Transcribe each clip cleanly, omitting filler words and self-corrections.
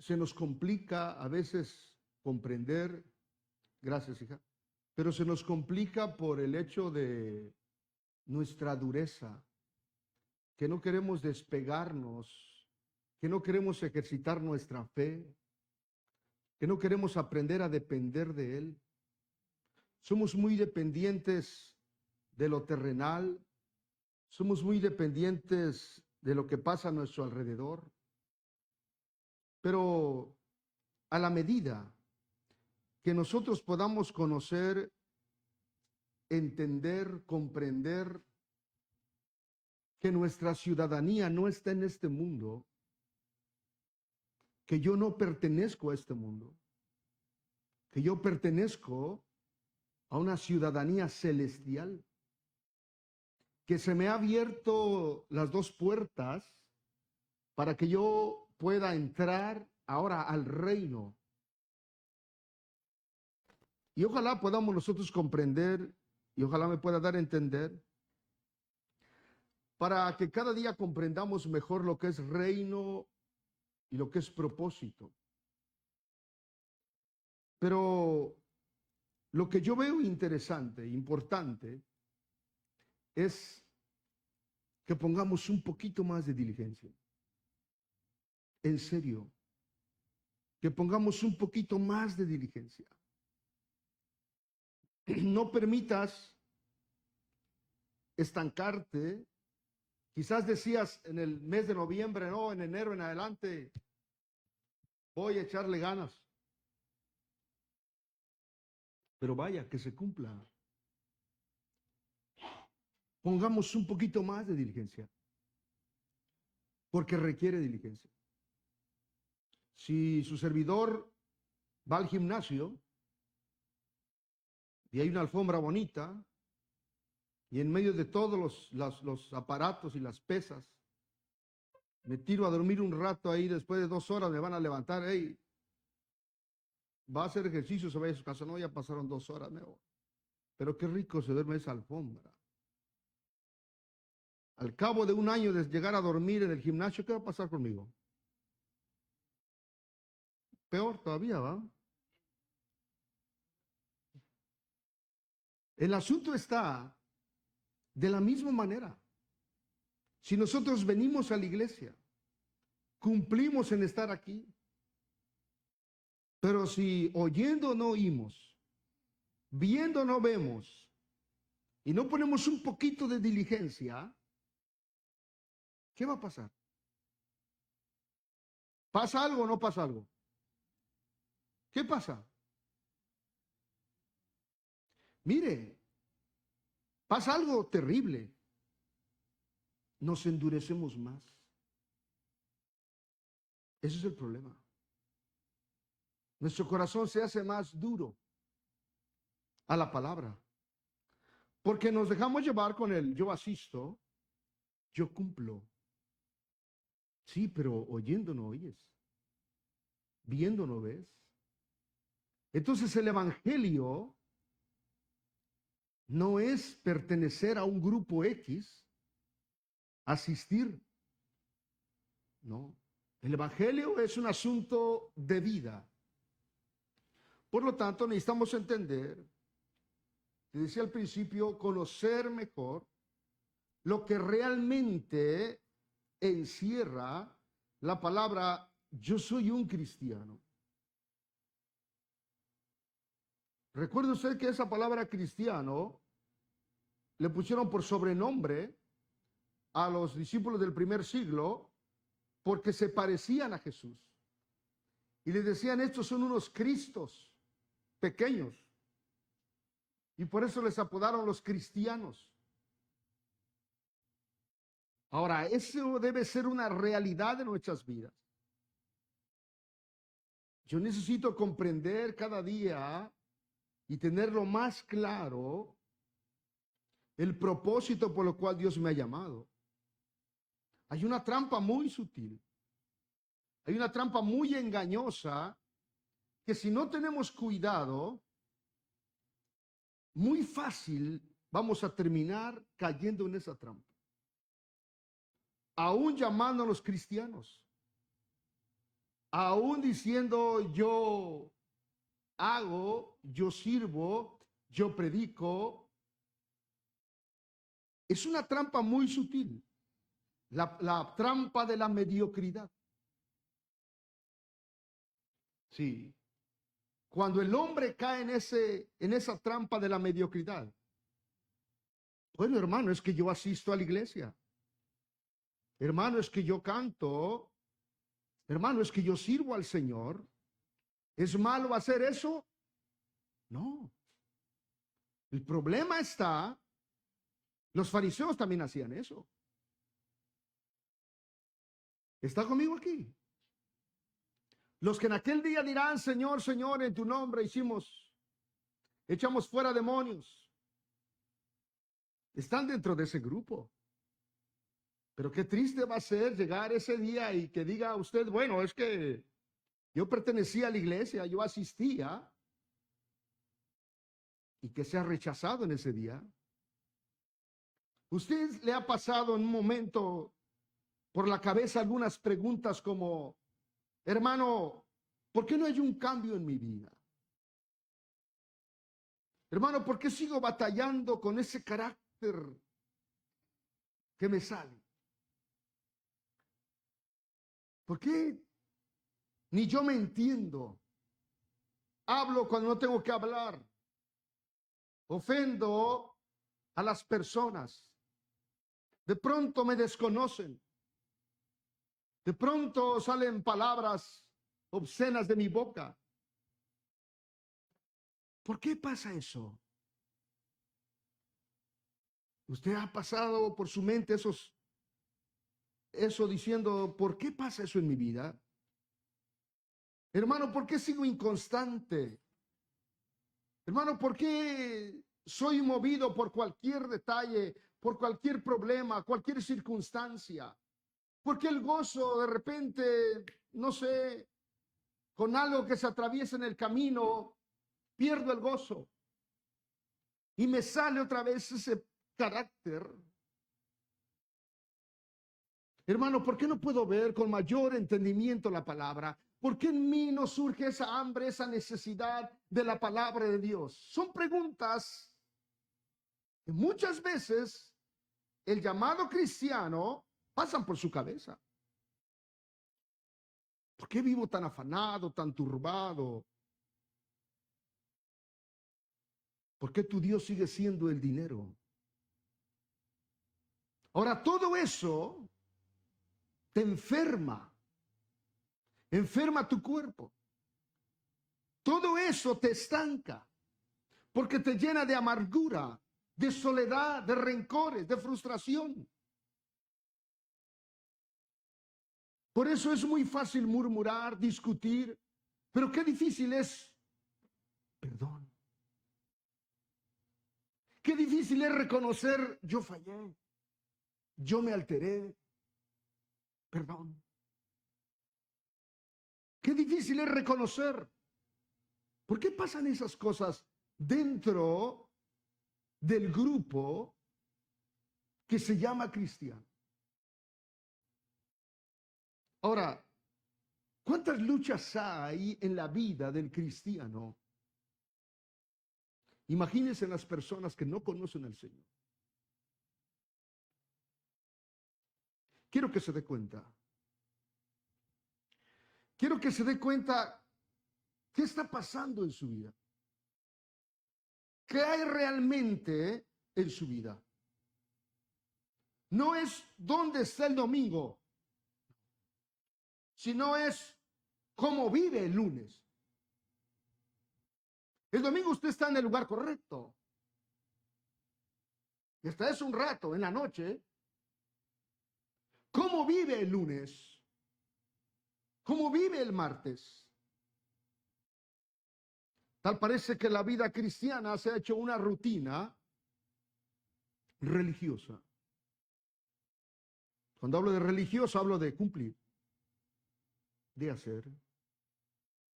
se nos complica a veces comprender, gracias hija, pero se nos complica por el hecho de nuestra dureza, que no queremos despegarnos, que no queremos ejercitar nuestra fe, que no queremos aprender a depender de Él. Somos muy dependientes de lo terrenal, somos muy dependientes de lo que pasa a nuestro alrededor, pero a la medida que nosotros podamos conocer, entender, comprender que nuestra ciudadanía no está en este mundo, que yo no pertenezco a este mundo, que yo pertenezco a una ciudadanía celestial, que se me ha abierto las dos puertas para que yo pueda entrar ahora al reino. Y ojalá podamos nosotros comprender, y ojalá me pueda dar a entender, para que cada día comprendamos mejor lo que es reino y lo que es propósito. Pero lo que yo veo interesante, importante, es que pongamos un poquito más de diligencia. En serio, que pongamos un poquito más de diligencia. No permitas estancarte. Quizás decías en el mes de noviembre, no, en enero en adelante, voy a echarle ganas. Pero vaya, que se cumpla. Pongamos un poquito más de diligencia, porque requiere diligencia. Si su servidor va al gimnasio y hay una alfombra bonita, y en medio de todos los aparatos y las pesas, me tiro a dormir un rato ahí, después de 2 horas me van a levantar, hey, va a hacer ejercicio, se vaya a su casa, no, ya pasaron 2 horas, no. Pero qué rico se duerme esa alfombra. Al cabo de un año de llegar a dormir en el gimnasio, ¿qué va a pasar conmigo? Peor todavía, ¿va? El asunto está de la misma manera. Si nosotros venimos a la iglesia, cumplimos en estar aquí, pero si oyendo no oímos, viendo no vemos, y no ponemos un poquito de diligencia, ¿qué va a pasar? ¿Pasa algo o no pasa algo? ¿Qué pasa? Mire, pasa algo terrible. Nos endurecemos más. Ese es el problema. Nuestro corazón se hace más duro a la palabra. Porque nos dejamos llevar con el yo asisto, yo cumplo. Sí, pero oyendo no oyes. Viendo no ves. Entonces el evangelio no es pertenecer a un grupo X, asistir. No. El evangelio es un asunto de vida. Por lo tanto, necesitamos entender, te decía al principio, conocer mejor lo que realmente encierra la palabra yo soy un cristiano. Recuerde usted que esa palabra cristiano le pusieron por sobrenombre a los discípulos del primer siglo porque se parecían a Jesús. Y le decían, estos son unos Cristos pequeños. Y por eso les apodaron los cristianos. Ahora, eso debe ser una realidad de nuestras vidas. Yo necesito comprender cada día y tenerlo más claro el propósito por lo cual Dios me ha llamado. Hay una trampa muy sutil. Hay una trampa muy engañosa que si no tenemos cuidado, muy fácil vamos a terminar cayendo en esa trampa. Aún llamándonos cristianos. aún diciendo yo hago, yo sirvo, yo predico, es una trampa muy sutil, la trampa de la mediocridad. Sí, cuando el hombre cae en esa trampa de la mediocridad, bueno, hermano, es que yo asisto a la iglesia, hermano, es que yo canto, hermano, es que yo sirvo al Señor. ¿Es malo hacer eso? No. El problema está, los fariseos también hacían eso. ¿Está conmigo aquí? Los que en aquel día dirán, Señor, Señor, en tu nombre echamos fuera demonios. Están dentro de ese grupo. Pero qué triste va a ser llegar ese día y que diga usted, bueno, es que yo pertenecía a la iglesia, yo asistía, y que sea rechazado en ese día. ¿Usted le ha pasado en un momento por la cabeza algunas preguntas como, hermano, ¿por qué no hay un cambio en mi vida? Hermano, ¿por qué sigo batallando con ese carácter que me sale? ¿Por qué ni yo me entiendo? Hablo cuando no tengo que hablar. Ofendo a las personas. De pronto me desconocen. De pronto salen palabras obscenas de mi boca. ¿Por qué pasa eso? Usted ha pasado por su mente eso diciendo, ¿por qué pasa eso en mi vida? Hermano, ¿por qué sigo inconstante? Hermano, ¿por qué soy movido por cualquier detalle, por cualquier problema, cualquier circunstancia? ¿Por qué el gozo de repente, no sé, con algo que se atraviesa en el camino, pierdo el gozo? Y me sale otra vez ese carácter. Hermano, ¿por qué no puedo ver con mayor entendimiento la palabra? ¿Por qué en mí no surge esa hambre, esa necesidad de la palabra de Dios? Son preguntas que muchas veces el llamado cristiano pasan por su cabeza. ¿Por qué vivo tan afanado, tan turbado? ¿Por qué tu Dios sigue siendo el dinero? Ahora, todo eso te enferma tu cuerpo. Todo eso te estanca, porque te llena de amargura, de soledad, de rencores, de frustración. Por eso es muy fácil murmurar, discutir, pero qué difícil es perdón. Qué difícil es reconocer, yo fallé, yo me alteré, perdón. Qué difícil es reconocer. ¿Por qué pasan esas cosas dentro del grupo que se llama cristiano? Ahora, ¿cuántas luchas hay en la vida del cristiano? Imagínense las personas que no conocen al Señor. Quiero que se dé cuenta. Quiero que se dé cuenta qué está pasando en su vida. ¿Qué hay realmente en su vida? No es dónde está el domingo, sino es cómo vive el lunes. El domingo usted está en el lugar correcto. Y hasta es un rato, en la noche. ¿Cómo vive el lunes? ¿Cómo vive el martes? Tal parece que la vida cristiana se ha hecho una rutina religiosa. Cuando hablo de religioso, hablo de cumplir, de hacer,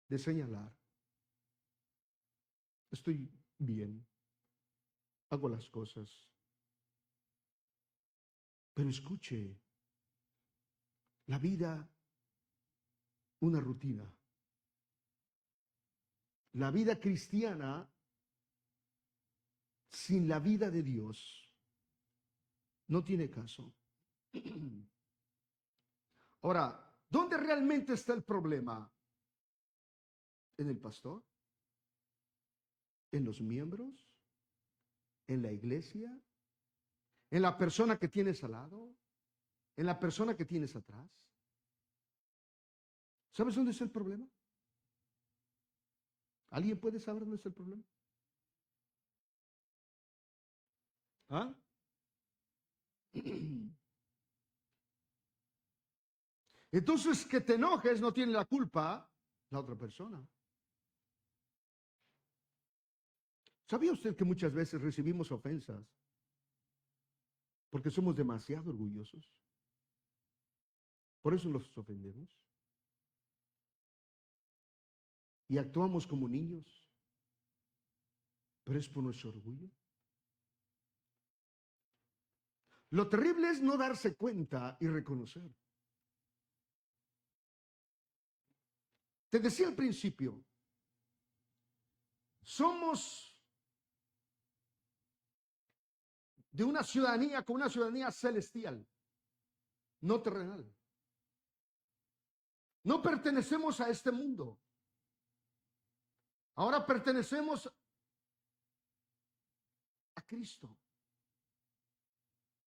de señalar. Estoy bien, hago las cosas. Pero escuche, la vida una rutina. La vida cristiana sin la vida de Dios no tiene caso. Ahora, ¿dónde realmente está el problema? ¿En el pastor? ¿En los miembros? ¿En la iglesia? ¿En la persona que tienes al lado? ¿En la persona que tienes atrás? ¿Sabes dónde está el problema? ¿Alguien puede saber dónde está el problema? ¿Ah? Entonces, que te enojes no tiene la culpa la otra persona. ¿Sabía usted que muchas veces recibimos ofensas porque somos demasiado orgullosos? Por eso nos ofendemos. Y actuamos como niños, pero es por nuestro orgullo. Lo terrible es no darse cuenta y reconocer. Te decía al principio, somos de una ciudadanía con una ciudadanía celestial, no terrenal. No pertenecemos a este mundo. Ahora pertenecemos a Cristo.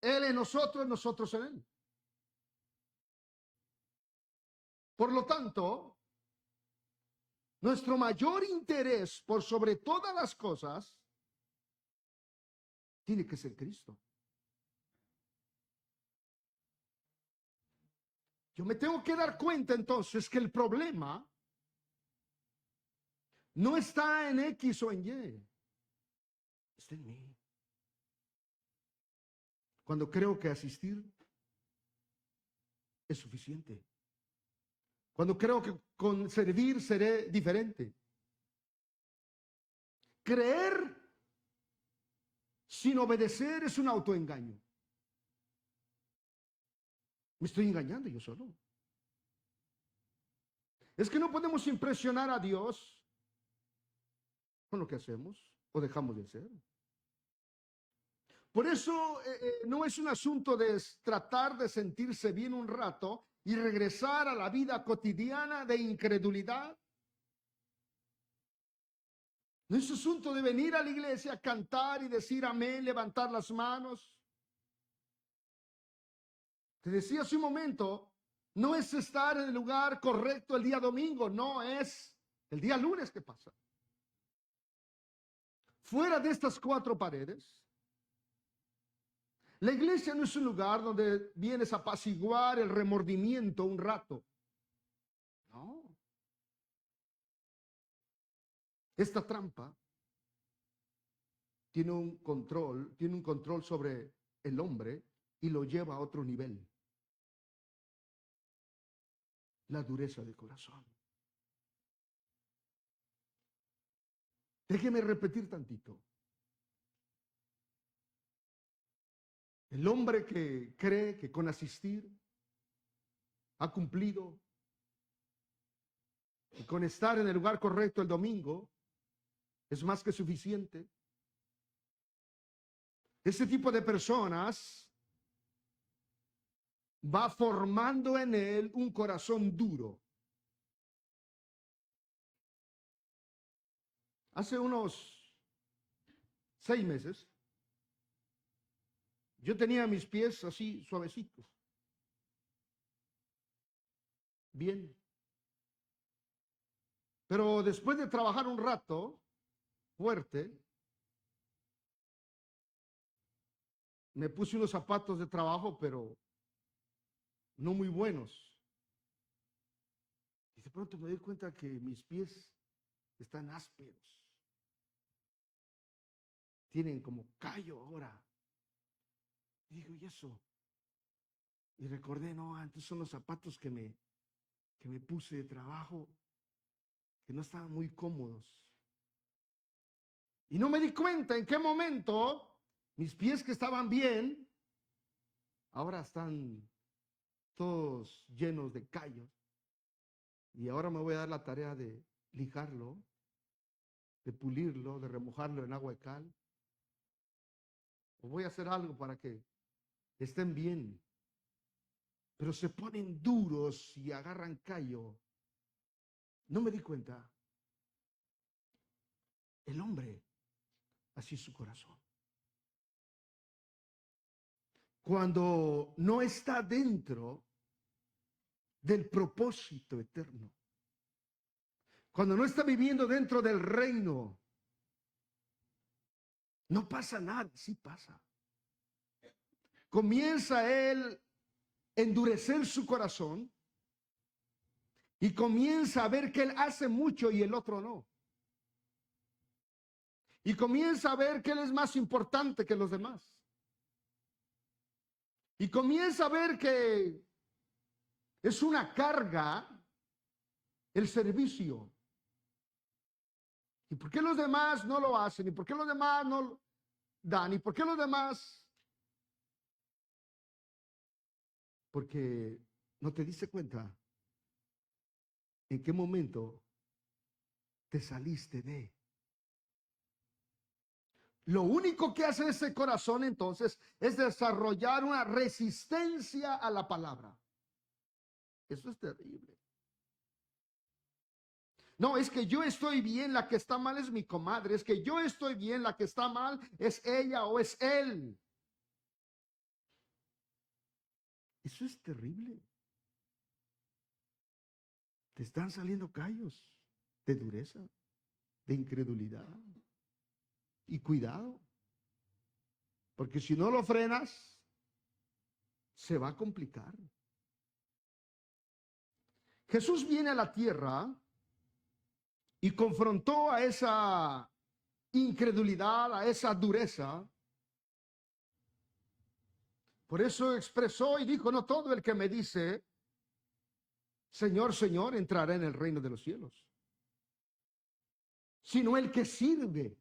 Él en nosotros, nosotros en Él. Por lo tanto, nuestro mayor interés por sobre todas las cosas tiene que ser Cristo. Yo me tengo que dar cuenta entonces que el problema no está en X o en Y, está en mí. Cuando creo que asistir es suficiente. Cuando creo que con servir seré diferente. Creer sin obedecer es un autoengaño. Me estoy engañando yo solo. Es que no podemos impresionar a Dios con lo que hacemos o dejamos de hacer. Por eso no es un asunto de tratar de sentirse bien un rato y regresar a la vida cotidiana de incredulidad. No es asunto de venir a la iglesia, cantar y decir amén, levantar las manos. Te decía hace un momento, no es estar en el lugar correcto el día domingo, no es el día lunes que pasa. Fuera de estas cuatro paredes, la iglesia no es un lugar donde vienes a apaciguar el remordimiento un rato. No. Esta trampa tiene un control sobre el hombre y lo lleva a otro nivel. La dureza de corazón. Déjeme repetir tantito. El hombre que cree que con asistir ha cumplido y con estar en el lugar correcto el domingo es más que suficiente. Ese tipo de personas va formando en él un corazón duro. Hace unos 6 meses, yo tenía mis pies así suavecitos. Bien. Pero después de trabajar un rato fuerte, me puse unos zapatos de trabajo, pero no muy buenos. Y de pronto me doy cuenta que mis pies están ásperos. Tienen como callo ahora. Y digo, ¿y eso? Y recordé, no, antes son los zapatos que me puse de trabajo, que no estaban muy cómodos. Y no me di cuenta en qué momento mis pies que estaban bien, ahora están todos llenos de callos. Y ahora me voy a dar la tarea de lijarlo, de pulirlo, de remojarlo en agua de cal. O voy a hacer algo para que estén bien. Pero se ponen duros y agarran callo. No me di cuenta. El hombre, así es su corazón. Cuando no está dentro del propósito eterno, cuando no está viviendo dentro del reino, no pasa nada, sí pasa. Comienza él a endurecer su corazón y comienza a ver que él hace mucho y el otro no. Y comienza a ver que él es más importante que los demás. Y comienza a ver que es una carga el servicio. ¿Y por qué los demás no lo hacen? ¿Y por qué los demás no lo dan? ¿Y por qué los demás? Porque no te diste cuenta en qué momento te saliste de. Lo único que hace ese corazón entonces es desarrollar una resistencia a la palabra. Eso es terrible. No, es que yo estoy bien, la que está mal es mi comadre, es que yo estoy bien, la que está mal es ella o es él. Eso es terrible. Te están saliendo callos de dureza, de incredulidad. Y cuidado, porque si no lo frenas, se va a complicar. Jesús viene a la tierra y confrontó a esa incredulidad, a esa dureza. Por eso expresó y dijo, no todo el que me dice, Señor, Señor, entrará en el reino de los cielos, sino el que sirve,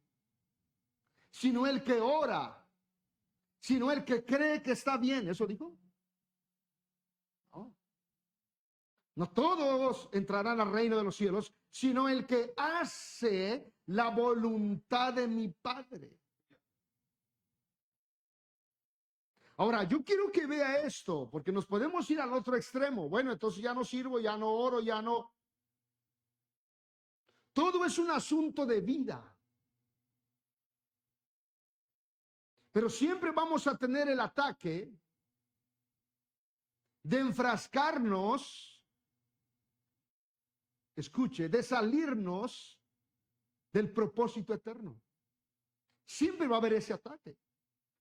sino el que ora, sino el que cree que está bien. ¿Eso dijo? No. No todos entrarán al reino de los cielos, sino el que hace la voluntad de mi Padre. Ahora, yo quiero que vea esto, porque nos podemos ir al otro extremo. Bueno, entonces ya no sirvo, ya no oro, ya no. Todo es un asunto de vida. Pero siempre vamos a tener el ataque de enfrascarnos, escuche, de salirnos del propósito eterno. Siempre va a haber ese ataque.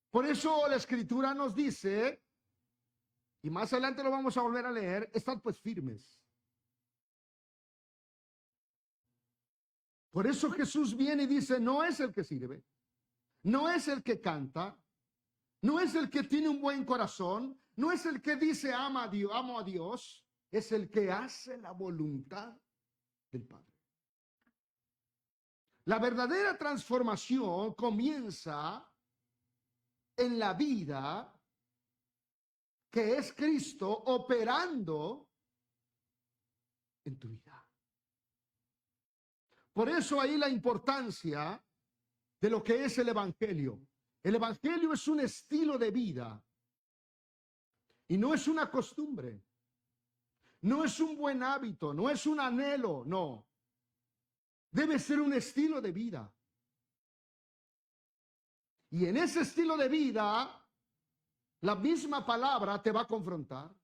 Por eso la Escritura nos dice, y más adelante lo vamos a volver a leer, estad pues firmes. Por eso Jesús viene y dice, no es el que sirve, no es el que canta, no es el que tiene un buen corazón, no es el que dice amo a Dios, es el que hace la voluntad del Padre. La verdadera transformación comienza en la vida que es Cristo operando en tu vida. Por eso ahí la importancia de lo que es el Evangelio. El Evangelio es un estilo de vida y no es una costumbre, no es un buen hábito, no es un anhelo, no. Debe ser un estilo de vida. Y en ese estilo de vida, la misma palabra te va a confrontar.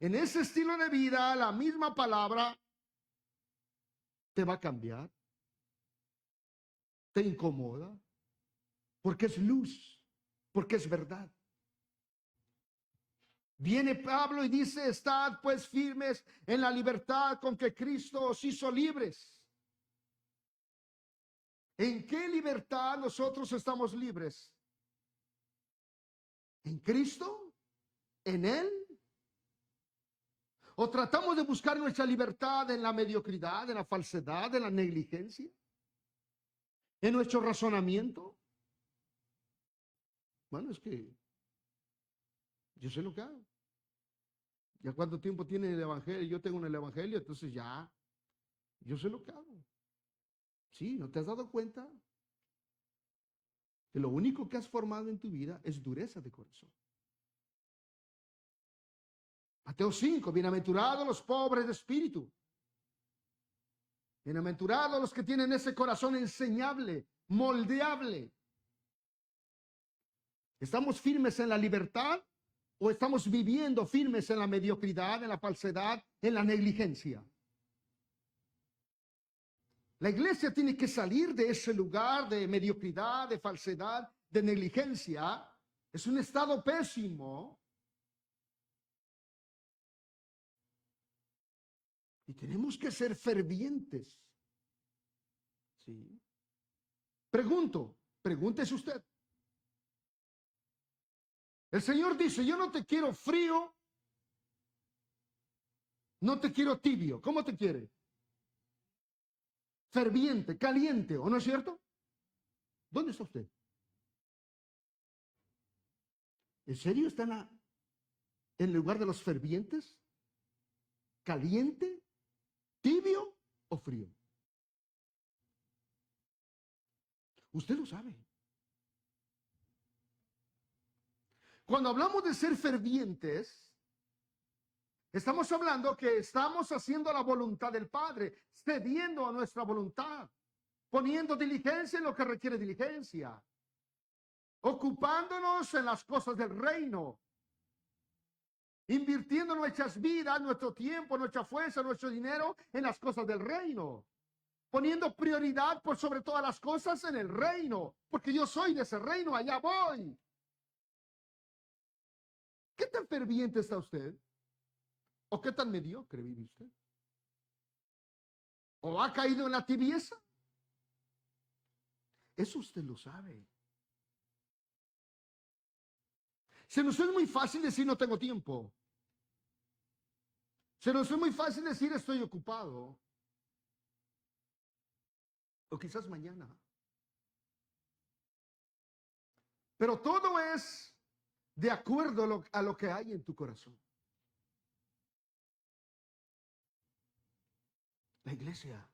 En ese estilo de vida, la misma palabra te va a cambiar. Te incomoda. Porque es luz. Porque es verdad. Viene Pablo y dice, estad pues firmes en la libertad con que Cristo os hizo libres. ¿En qué libertad nosotros estamos libres? ¿En Cristo? ¿En Él? ¿O tratamos de buscar nuestra libertad en la mediocridad, en la falsedad, en la negligencia? ¿En nuestro razonamiento? Bueno, es que yo sé lo que hago. ¿Ya cuánto tiempo tiene el evangelio? Yo tengo en el evangelio, entonces ya, yo sé lo que hago. Sí, ¿no te has dado cuenta? Que lo único que has formado en tu vida es dureza de corazón. Mateo 5, bienaventurados los pobres de espíritu. Bienaventurados los que tienen ese corazón enseñable, moldeable. ¿Estamos firmes en la libertad o estamos viviendo firmes en la mediocridad, en la falsedad, en la negligencia? La iglesia tiene que salir de ese lugar de mediocridad, de falsedad, de negligencia. Es un estado pésimo. Y tenemos que ser fervientes. ¿Sí? Pregúntese usted. El Señor dice, yo no te quiero frío, no te quiero tibio. ¿Cómo te quiere? Ferviente, caliente, ¿o no es cierto? ¿Dónde está usted? ¿En serio está en el lugar de los fervientes? ¿Caliente, tibio o frío? Usted lo sabe. Cuando hablamos de ser fervientes, estamos hablando que estamos haciendo la voluntad del Padre, cediendo a nuestra voluntad, poniendo diligencia en lo que requiere diligencia, ocupándonos en las cosas del reino, invirtiendo nuestras vidas, nuestro tiempo, nuestra fuerza, nuestro dinero en las cosas del reino, poniendo prioridad por sobre todas las cosas en el reino, porque yo soy de ese reino, allá voy. ¿Qué tan ferviente está usted? ¿O qué tan mediocre vive usted? ¿O ha caído en la tibieza? Eso usted lo sabe. Se nos es muy fácil decir no tengo tiempo. Se nos es muy fácil decir estoy ocupado. O quizás mañana. Pero todo es de acuerdo a lo que hay en tu corazón. La iglesia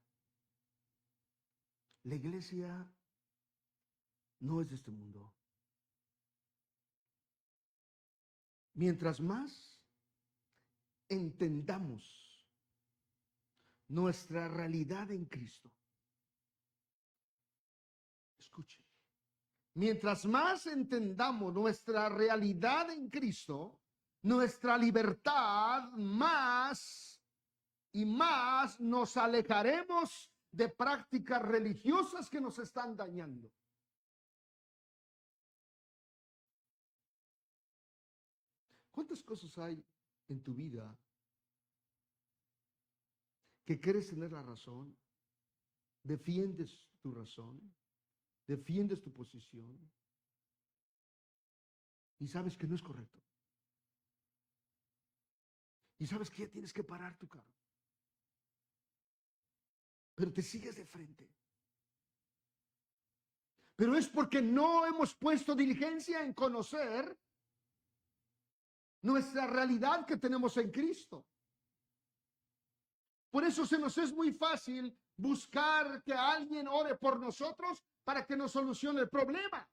no es de este mundo. Mientras más entendamos nuestra realidad en Cristo, escuche, mientras más entendamos nuestra realidad en Cristo, nuestra libertad, más y más nos alejaremos de prácticas religiosas que nos están dañando. ¿Cuántas cosas hay en tu vida que quieres tener la razón? Defiendes tu razón, defiendes tu posición y sabes que no es correcto. Y sabes que ya tienes que parar tu carro. Pero te sigues de frente. Pero es porque no hemos puesto diligencia en conocer nuestra realidad que tenemos en Cristo. Por eso se nos es muy fácil buscar que alguien ore por nosotros para que nos solucione el problema.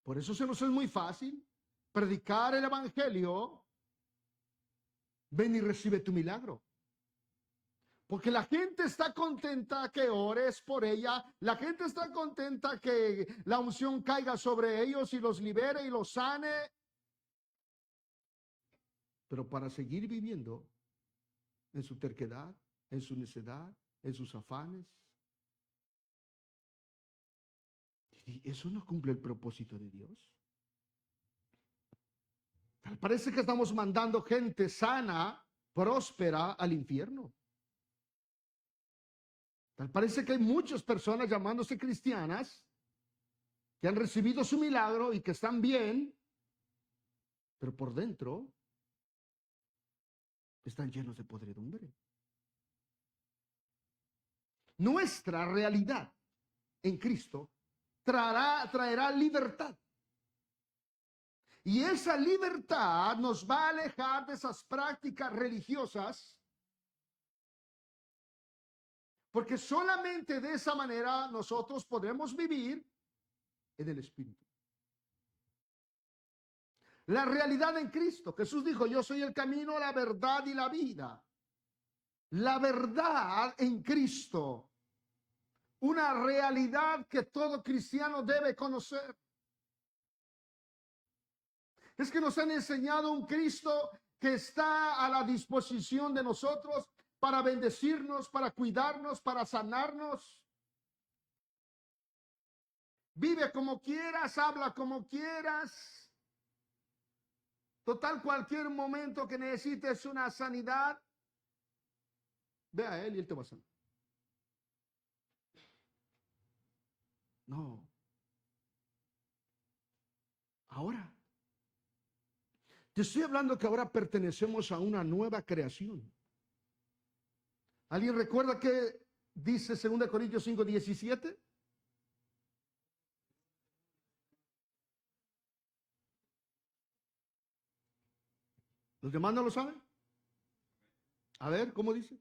Por eso se nos es muy fácil predicar el evangelio. Ven y recibe tu milagro. Porque la gente está contenta que ores por ella. La gente está contenta que la unción caiga sobre ellos y los libere y los sane. Pero para seguir viviendo en su terquedad, en su necedad, en sus afanes. Y eso no cumple el propósito de Dios. Tal parece que estamos mandando gente sana, próspera al infierno. Tal parece que hay muchas personas llamándose cristianas que han recibido su milagro y que están bien, pero por dentro están llenos de podredumbre. Nuestra realidad en Cristo traerá libertad. Y esa libertad nos va a alejar de esas prácticas religiosas, porque solamente de esa manera nosotros podremos vivir en el Espíritu. La realidad en Cristo. Jesús dijo, yo soy el camino, la verdad y la vida. La verdad en Cristo. Una realidad que todo cristiano debe conocer. Es que nos han enseñado un Cristo que está a la disposición de nosotros para bendecirnos, para cuidarnos, para sanarnos. Vive como quieras, habla como quieras. Total, cualquier momento que necesites una sanidad, ve a Él y Él te va a sanar. No. Ahora, te estoy hablando que ahora pertenecemos a una nueva creación. ¿Alguien recuerda qué dice 2 Corintios 5:17? ¿Los demás no lo saben? A ver, ¿cómo dice?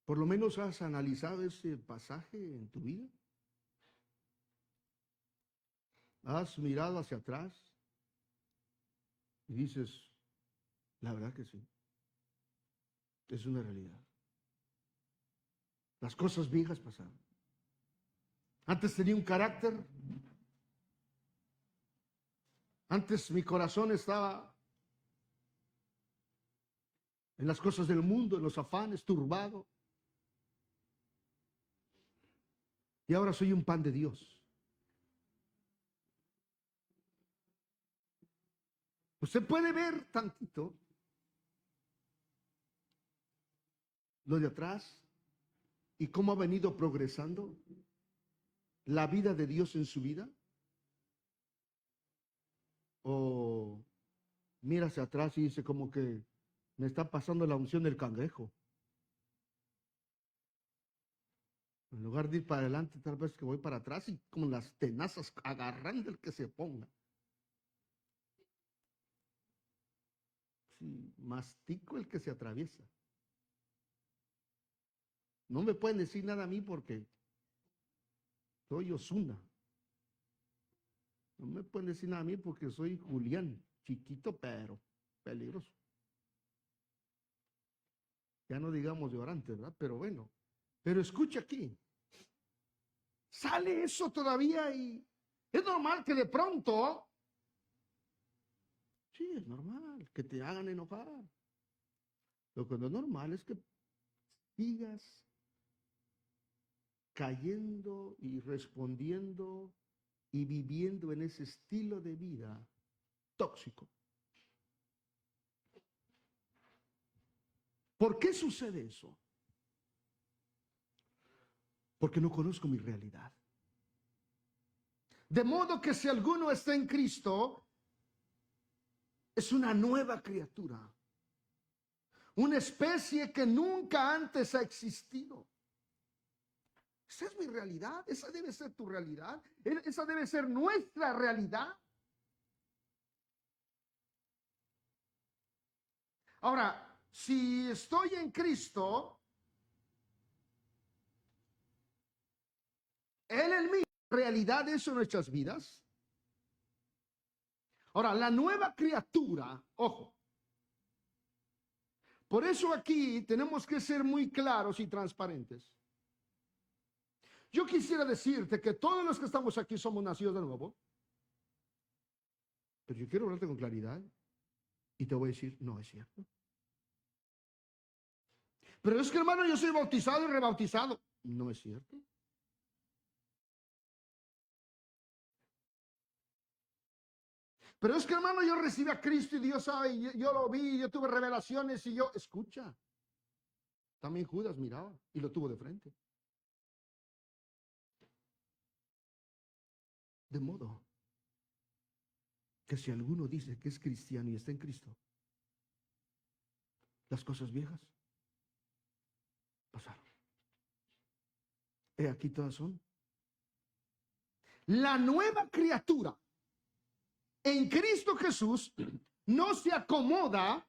Por lo menos has analizado ese pasaje en tu vida. Has mirado hacia atrás y dices, la verdad que sí, es una realidad. Las cosas viejas pasaron. Antes tenía un carácter. Antes mi corazón estaba en las cosas del mundo, en los afanes, turbado. Y ahora soy un pan de Dios. Usted puede ver tantito lo de atrás y cómo ha venido progresando la vida de Dios en su vida. O mira hacia atrás y dice como que me está pasando la unción del cangrejo. En lugar de ir para adelante, tal vez que voy para atrás y como las tenazas agarrando el que se ponga. Sí, mastico el que se atraviesa. No me pueden decir nada a mí porque soy Osuna. No me pueden decir nada a mí porque soy Julián, chiquito pero peligroso. Ya no digamos llorante, ¿verdad? Pero bueno, pero escucha aquí. Sale eso todavía y es normal que de pronto, sí, es normal que te hagan enojar. Lo que no es normal es que sigas cayendo y respondiendo y viviendo en ese estilo de vida tóxico. ¿Por qué sucede eso? Porque no conozco mi realidad. De modo que si alguno está en Cristo, es una nueva criatura. Una especie que nunca antes ha existido. Esa es mi realidad, esa debe ser tu realidad, esa debe ser nuestra realidad. Ahora, si estoy en Cristo, Él en mí, ¿realidad eso en nuestras vidas? Ahora, la nueva criatura, ojo, por eso aquí tenemos que ser muy claros y transparentes. Yo quisiera decirte que todos los que estamos aquí somos nacidos de nuevo, pero yo quiero hablarte con claridad y te voy a decir, no es cierto. Pero es que, hermano, yo soy bautizado y rebautizado. No es cierto. Pero es que, hermano, yo recibí a Cristo y Dios sabe, y yo lo vi, yo tuve revelaciones y yo, escucha. También Judas miraba y lo tuvo de frente. De modo que si alguno dice que es cristiano y está en Cristo, las cosas viejas He aquí todas son. La nueva criatura en Cristo Jesús no se acomoda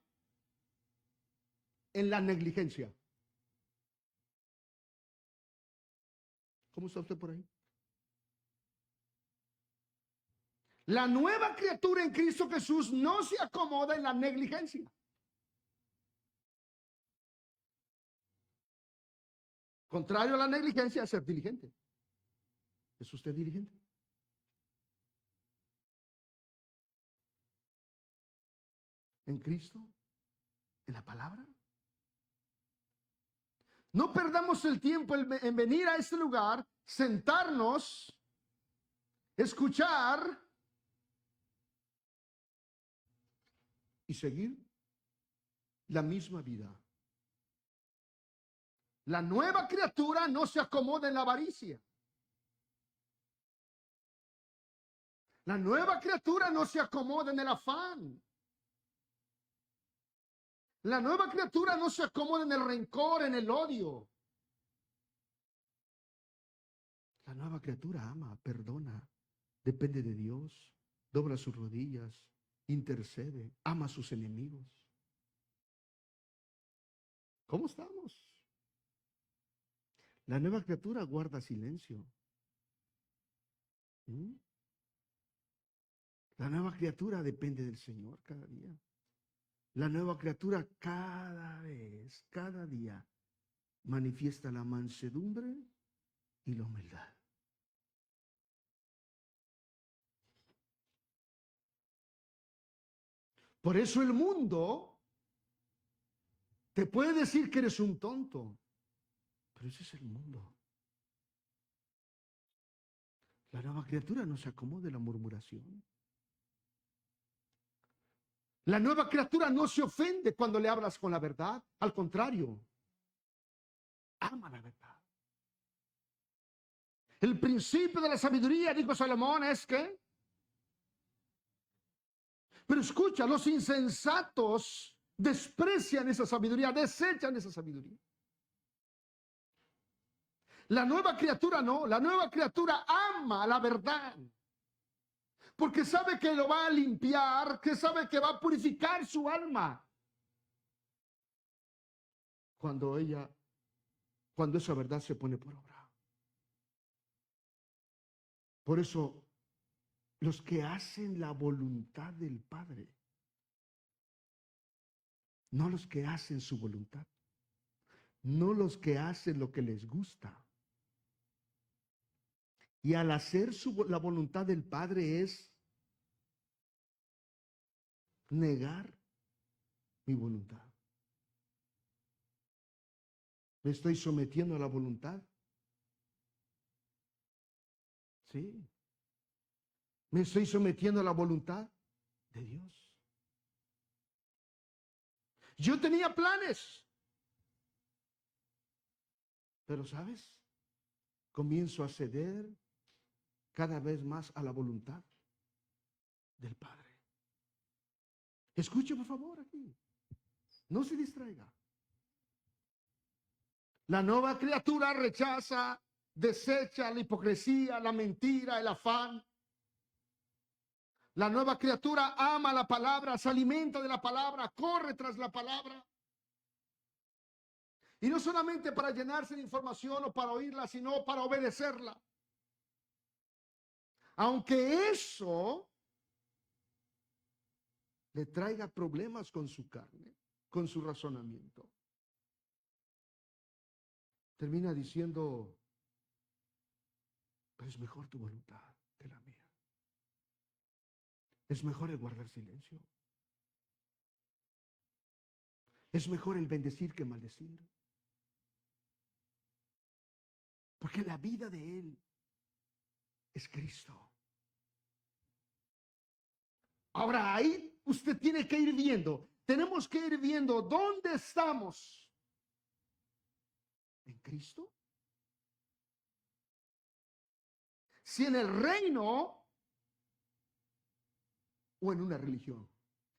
en la negligencia. ¿Cómo está usted por ahí? La nueva criatura en Cristo Jesús no se acomoda en la negligencia. Contrario a la negligencia es ser diligente. ¿Es usted diligente? ¿En Cristo? ¿En la palabra? No perdamos el tiempo en venir a este lugar, sentarnos, escuchar y seguir la misma vida. La nueva criatura no se acomoda en la avaricia. La nueva criatura no se acomoda en el afán. La nueva criatura no se acomoda en el rencor, en el odio. La nueva criatura ama, perdona, depende de Dios, dobla sus rodillas, intercede, ama a sus enemigos. ¿Cómo estamos? La nueva criatura guarda silencio. La nueva criatura depende del Señor cada día. La nueva criatura cada vez, cada día, manifiesta la mansedumbre y la humildad. Por eso el mundo te puede decir que eres un tonto, pero ese es el mundo. La nueva criatura no se acomoda en la murmuración. La nueva criatura no se ofende cuando le hablas con la verdad. Al contrario, ama la verdad. El principio de la sabiduría, dijo Salomón, es que... Pero escucha, los insensatos desprecian esa sabiduría, desechan esa sabiduría. La nueva criatura no, la nueva criatura ama la verdad. Porque sabe que lo va a limpiar, que sabe que va a purificar su alma. Cuando esa verdad se pone por obra. Por eso, los que hacen la voluntad del Padre, no los que hacen su voluntad, no los que hacen lo que les gusta. Y al hacer la voluntad del Padre es negar mi voluntad. ¿Me estoy sometiendo a la voluntad? Sí. ¿Me estoy sometiendo a la voluntad de Dios? Yo tenía planes. Pero, ¿sabes? Comienzo a ceder cada vez más a la voluntad del Padre. Escuche, por favor, aquí. No se distraiga. La nueva criatura rechaza, desecha la hipocresía, la mentira, el afán. La nueva criatura ama la palabra, se alimenta de la palabra, corre tras la palabra. Y no solamente para llenarse de información o para oírla, sino para obedecerla. Aunque eso le traiga problemas con su carne, con su razonamiento. Termina diciendo, pero es mejor tu voluntad que la mía. Es mejor el guardar silencio. Es mejor el bendecir que maldecir. Porque la vida de Él es Cristo. Ahora ahí usted tiene que ir viendo. Tenemos que ir viendo dónde estamos. ¿En Cristo? Si en el reino o en una religión.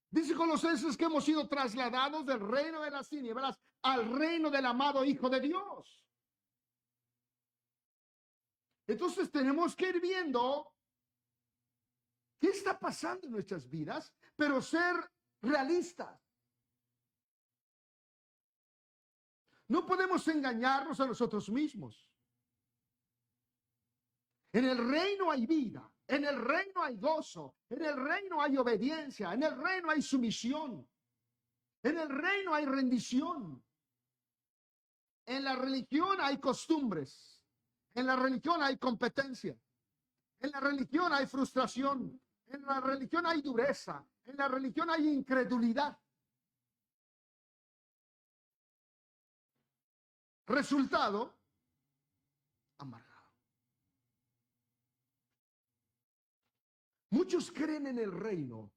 Dice Colosenses que hemos sido trasladados del reino de las tinieblas al reino del amado Hijo de Dios. Entonces tenemos que ir viendo qué está pasando en nuestras vidas, pero ser realistas. No podemos engañarnos a nosotros mismos. En el reino hay vida, en el reino hay gozo, en el reino hay obediencia, en el reino hay sumisión, en el reino hay rendición. En la religión hay costumbres, en la religión hay competencia, en la religión hay frustración, en la religión hay dureza, en la religión hay incredulidad. Resultado, amargado. Muchos creen en el reino,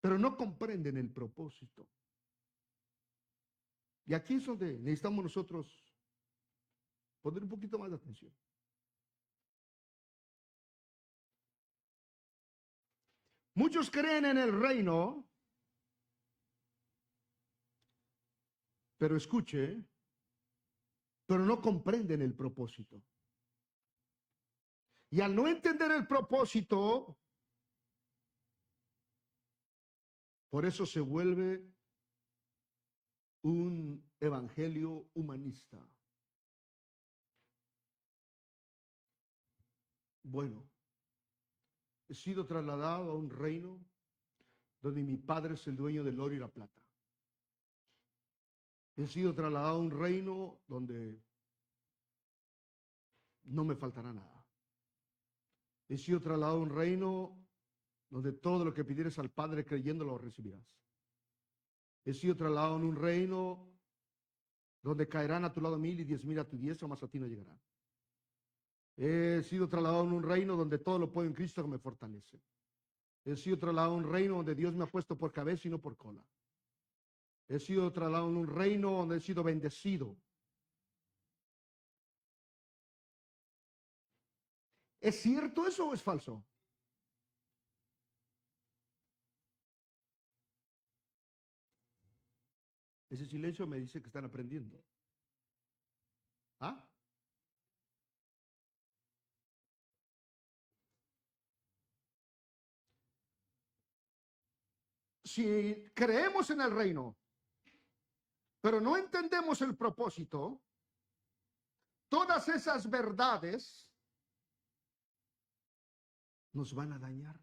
pero no comprenden el propósito. Y aquí es donde necesitamos nosotros poner un poquito más de atención. Muchos creen en el reino, pero escuche, pero no comprenden el propósito. Y al no entender el propósito, por eso se vuelve un evangelio humanista. Bueno, he sido trasladado a un reino donde mi padre es el dueño del oro y la plata. He sido trasladado a un reino donde no me faltará nada. He sido trasladado a un reino donde todo lo que pidieres al Padre creyendo lo recibirás. He sido trasladado en un reino donde caerán a tu lado 1000 y 10,000 a tu diestra, mas a ti no llegarán. He sido trasladado en un reino donde todo lo puedo en Cristo que me fortalece. He sido trasladado a un reino donde Dios me ha puesto por cabeza y no por cola. He sido trasladado en un reino donde he sido bendecido. ¿Es cierto eso o es falso? Ese silencio me dice que están aprendiendo. ¿Ah? Si creemos en el reino, pero no entendemos el propósito, todas esas verdades nos van a dañar.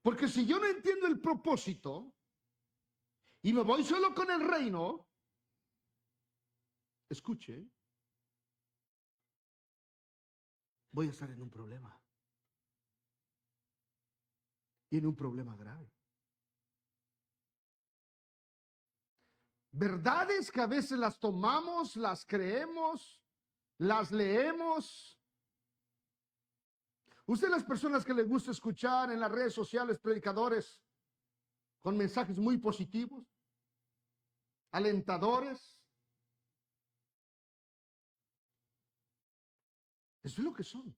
Porque si yo no entiendo el propósito y me voy solo con el reino, escuche, voy a estar en un problema. Y en un problema grave. Verdades que a veces las tomamos, las creemos, las leemos. Usted, las personas que le gusta escuchar en las redes sociales predicadores con mensajes muy positivos, alentadores, eso es lo que son.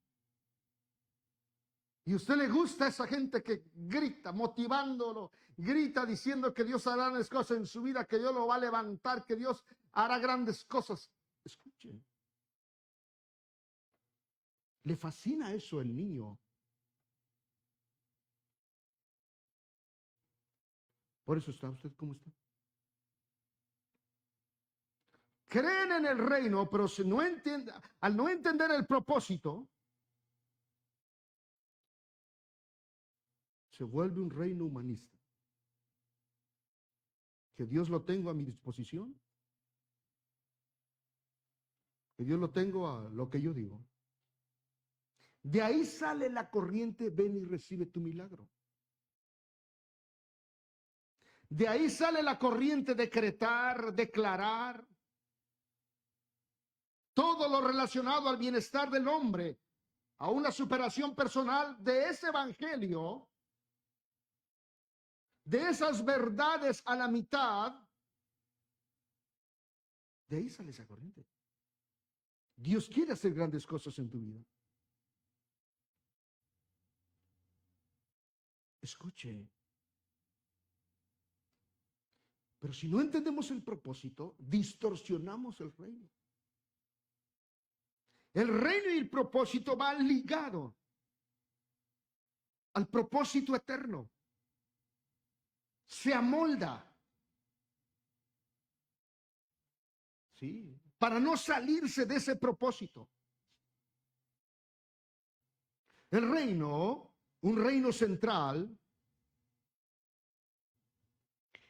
Y a usted le gusta esa gente que grita, motivándolo, grita diciendo que Dios hará grandes cosas en su vida, que Dios lo va a levantar, que Dios hará grandes cosas. Escuchen. Le fascina eso al niño. Por eso está usted como está. Creen en el reino, pero si no entiende, al no entender el propósito, se vuelve un reino humanista. Que Dios lo tengo a mi disposición. Que Dios lo tengo a lo que yo digo. De ahí sale la corriente, ven y recibe tu milagro. De ahí sale la corriente, decretar, declarar. Todo lo relacionado al bienestar del hombre, a una superación personal de ese evangelio, de esas verdades a la mitad, de ahí sale esa corriente. Dios quiere hacer grandes cosas en tu vida. Escuche, Pero si no entendemos el propósito, distorsionamos el reino. El reino y el propósito van ligados al propósito eterno. Se amolda. Sí, para no salirse de ese propósito. El reino, un reino central,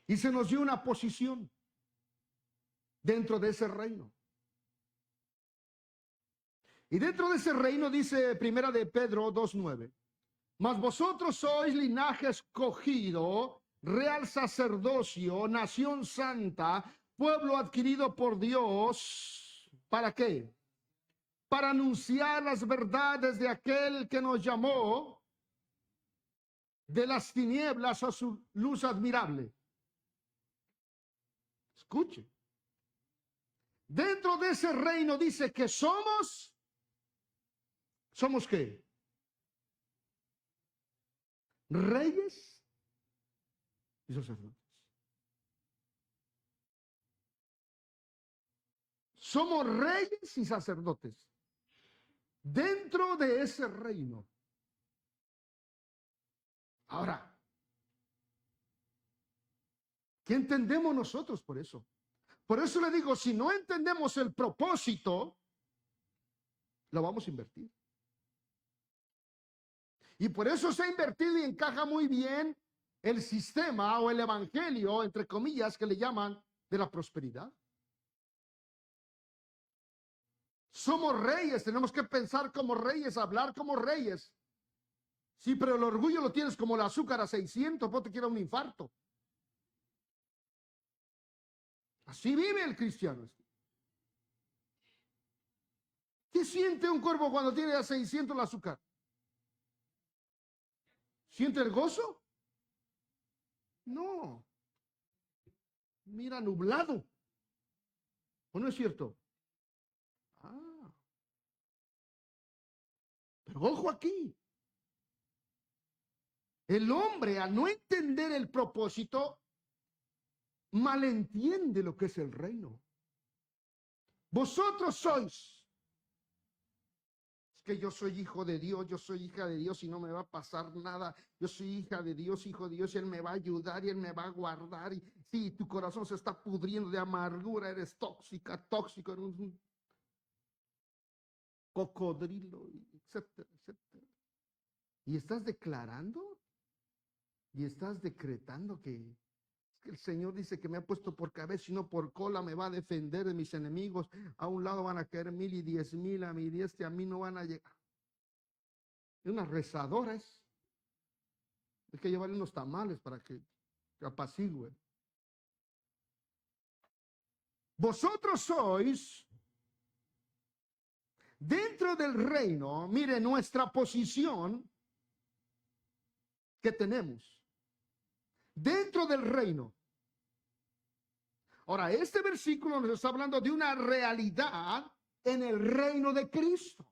y se nos dio una posición dentro de ese reino. Y dentro de ese reino dice Primera de Pedro 2:9, mas vosotros sois linaje escogido, real sacerdocio, nación santa, pueblo adquirido por Dios. ¿Para qué? Para anunciar las verdades de aquel que nos llamó de las tinieblas a su luz admirable. Escuche. Dentro de ese reino dice que ¿somos qué? Reyes y sacerdotes. Somos reyes y sacerdotes. Dentro de ese reino. Ahora, ¿qué entendemos nosotros por eso? Por eso le digo, si no entendemos el propósito, lo vamos a invertir. Y por eso se ha invertido y encaja muy bien el sistema o el evangelio, entre comillas, que le llaman de la prosperidad. Somos reyes, tenemos que pensar como reyes, hablar como reyes. Sí, pero el orgullo lo tienes como el azúcar a 600, pues te quiera un infarto. Así vive el cristiano. ¿Qué siente un cuerpo cuando tiene a 600 el azúcar? ¿Siente el gozo? No. Mira, nublado. ¿O no es cierto? Ah. Pero ojo aquí. El hombre, al no entender el propósito, malentiende lo que es el reino. Vosotros sois. Es que yo soy hijo de Dios, yo soy hija de Dios y no me va a pasar nada. Yo soy hija de Dios, hijo de Dios, y Él me va a ayudar y Él me va a guardar. Y sí, tu corazón se está pudriendo de amargura, eres tóxica, tóxico, eres un cocodrilo, etcétera, etcétera. Y estás declarando y estás decretando que el Señor dice que me ha puesto por cabeza y no por cola, me va a defender de mis enemigos. A un lado van a caer 1000 y 10,000 a mi diestra, a mí no van a llegar. Unas rezadoras. Hay que llevarle unos tamales para que apacigüe. Vosotros sois dentro del reino, mire nuestra posición que tenemos. Dentro del reino. Ahora, este versículo nos está hablando de una realidad en el reino de Cristo.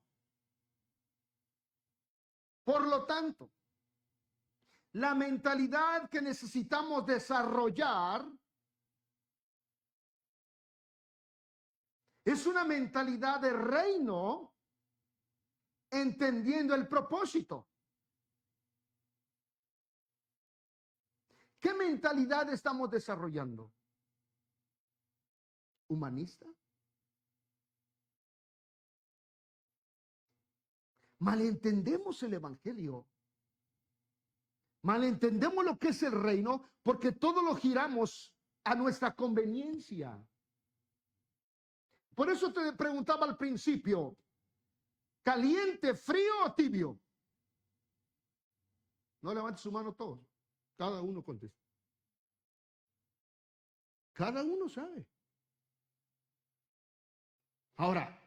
Por lo tanto, la mentalidad que necesitamos desarrollar es una mentalidad de reino, entendiendo el propósito. ¿Qué mentalidad estamos desarrollando? ¿Humanista? Malentendemos el evangelio. Malentendemos lo que es el reino porque todo lo giramos a nuestra conveniencia. Por eso te preguntaba al principio, ¿caliente, frío o tibio? No levantes su mano todos. Cada uno contesta. Cada uno sabe. Ahora,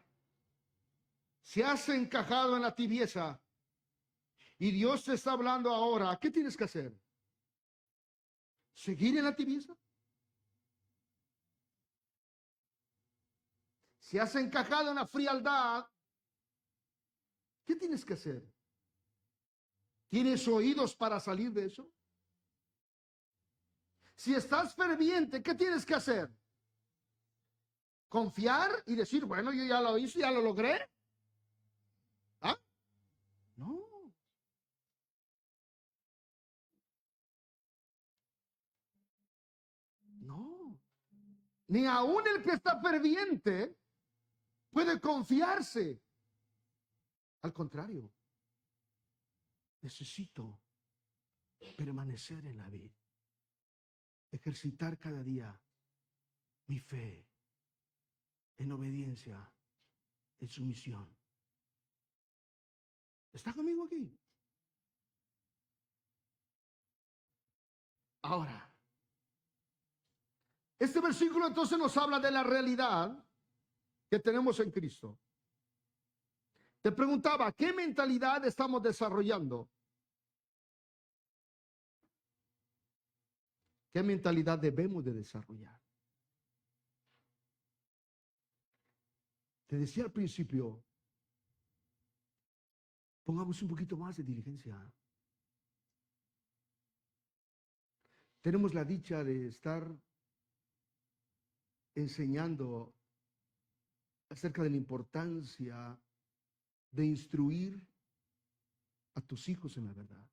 si has encajado en la tibieza y Dios te está hablando ahora, ¿qué tienes que hacer? ¿Seguir en la tibieza? Si has encajado en la frialdad, ¿qué tienes que hacer? ¿Tienes oídos para salir de eso? Si estás ferviente, ¿qué tienes que hacer? Confiar y decir, bueno, yo ya lo hice, ya lo logré. ¿Ah? No. No. Ni aún el que está ferviente puede confiarse. Al contrario, necesito permanecer en la vida, ejercitar cada día mi fe en obediencia, en sumisión. ¿Está conmigo aquí? Ahora, este versículo entonces nos habla de la realidad que tenemos en Cristo. Te preguntaba, ¿qué mentalidad estamos desarrollando? ¿Qué mentalidad debemos de desarrollar? Te decía al principio, pongamos un poquito más de diligencia. Tenemos la dicha de estar enseñando acerca de la importancia de instruir a tus hijos en la verdad.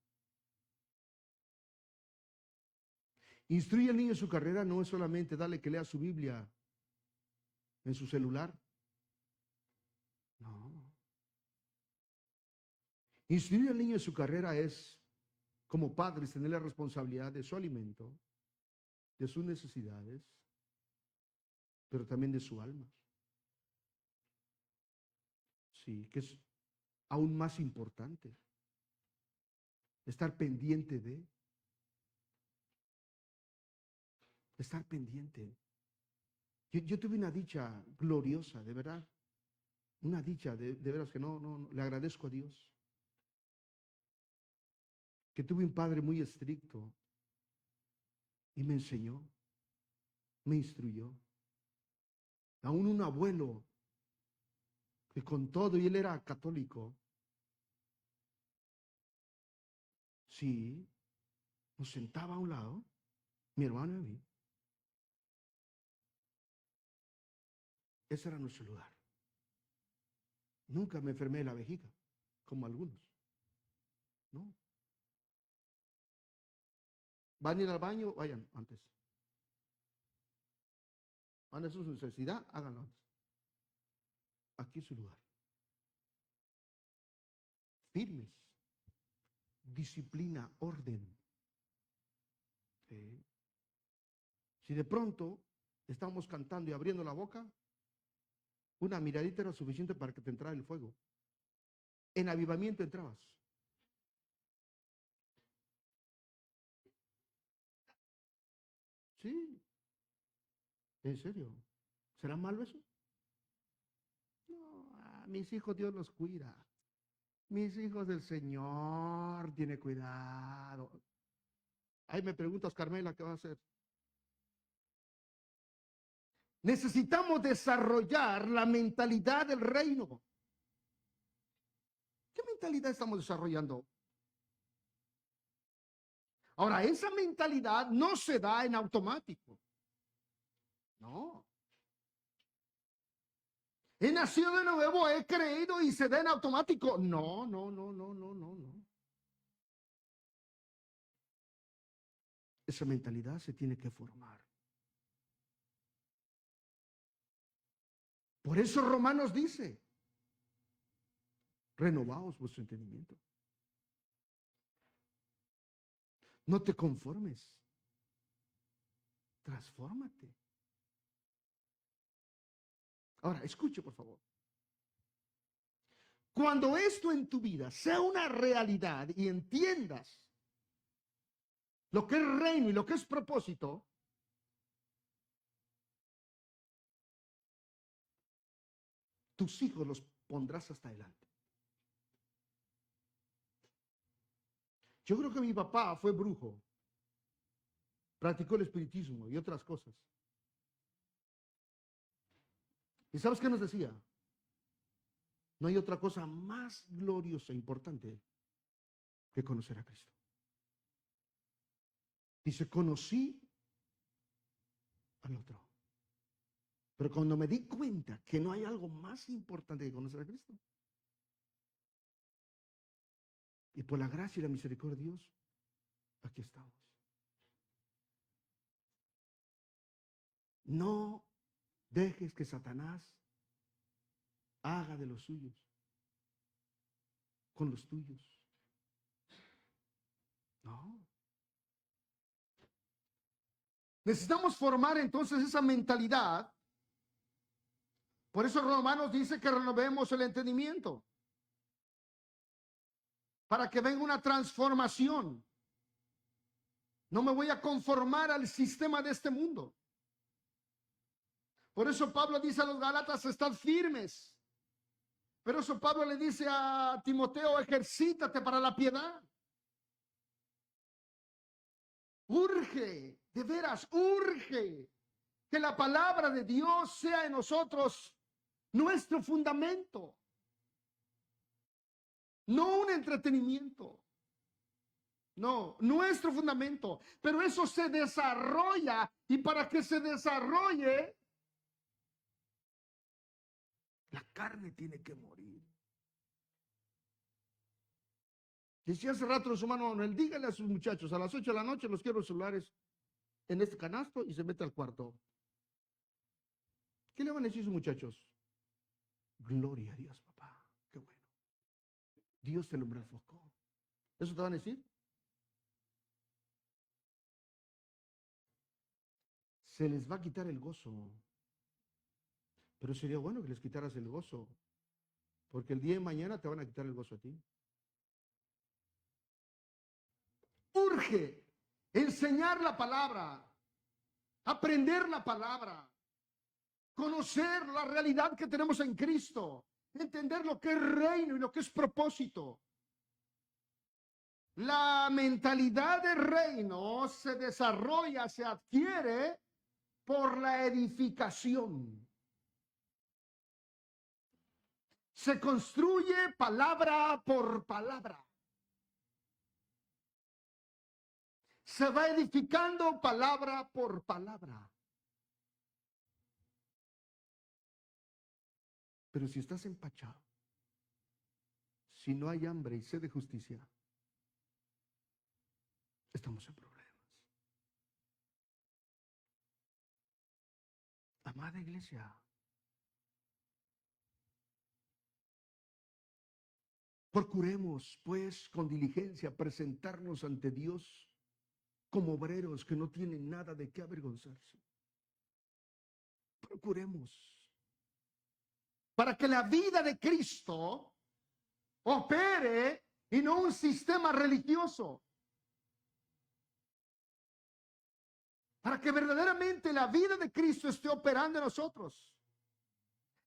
Instruye al niño en su carrera no es solamente darle que lea su Biblia en su celular. No. Instruir al niño en su carrera es, como padres, tener la responsabilidad de su alimento, de sus necesidades, pero también de su alma. Sí, que es aún más importante. Estar pendiente de. Estar pendiente. Yo tuve una dicha gloriosa, de verdad. Una dicha, de veras que no, le agradezco a Dios. Que tuve un padre muy estricto y me enseñó, me instruyó. Aún un abuelo que con todo, y él era católico, sí, nos sentaba a un lado, mi hermano y a mí. Ese era nuestro lugar. Nunca me enfermé de la vejiga, como algunos. No. ¿Van a ir al baño? Vayan antes. Van a hacer su necesidad, háganlo antes. Aquí es su lugar. Firmes. Disciplina, orden. ¿Sí? Si de pronto estábamos cantando y abriendo la boca, una miradita era suficiente para que te entrara el fuego. En avivamiento entrabas. Sí, en serio. ¿Será malo eso? No, mis hijos Dios los cuida. Mis hijos del Señor tiene cuidado. Ahí me preguntas, Carmela, ¿qué va a hacer? Necesitamos desarrollar la mentalidad del reino. ¿Qué mentalidad estamos desarrollando? Ahora, esa mentalidad no se da en automático. No. He nacido de nuevo, he creído y se da en automático. No. Esa mentalidad se tiene que formar. Por eso Romanos dice, renovaos vuestro entendimiento. No te conformes. Transfórmate. Ahora, escuche por favor. Cuando esto en tu vida sea una realidad y entiendas lo que es reino y lo que es propósito, tus hijos los pondrás hasta adelante. Yo creo que mi papá fue brujo, practicó el espiritismo y otras cosas. ¿Y sabes qué nos decía? No hay otra cosa más gloriosa e importante que conocer a Cristo. Dice, conocí al otro. Pero cuando me di cuenta que no hay algo más importante que conocer a Cristo, y por la gracia y la misericordia de Dios, aquí estamos. No dejes que Satanás haga de los suyos con los tuyos. No. Necesitamos formar entonces esa mentalidad. Por eso Romanos dice que renovemos el entendimiento, para que venga una transformación. No me voy a conformar al sistema de este mundo. Por eso Pablo dice a los Gálatas, estad firmes. Pero eso Pablo le dice a Timoteo, ejercítate para la piedad. Urge, de veras, urge que la palabra de Dios sea en nosotros nuestro fundamento, no un entretenimiento. No, nuestro fundamento. Pero eso se desarrolla, y para que se desarrolle, la carne tiene que morir. Decía hace rato su hermano Manuel, dígale a sus muchachos, a las 8 de la noche los quiero celulares en este canasto, y se mete al cuarto. ¿Qué le van a decir sus muchachos? Gloria a Dios, papá. Qué bueno. Dios te lo enfocó. ¿Eso te van a decir? Se les va a quitar el gozo. Pero sería bueno que les quitaras el gozo, porque el día de mañana te van a quitar el gozo a ti. Urge enseñar la palabra, aprender la palabra, conocer la realidad que tenemos en Cristo, entender lo que es reino y lo que es propósito. La mentalidad de reino se desarrolla, se adquiere por la edificación. Se construye palabra por palabra. Se va edificando palabra por palabra. Pero si estás empachado, si no hay hambre y sed de justicia, estamos en problemas. Amada iglesia, procuremos pues con diligencia presentarnos ante Dios como obreros que no tienen nada de qué avergonzarse. Procuremos para que la vida de Cristo opere y no un sistema religioso. Para que verdaderamente la vida de Cristo esté operando en nosotros.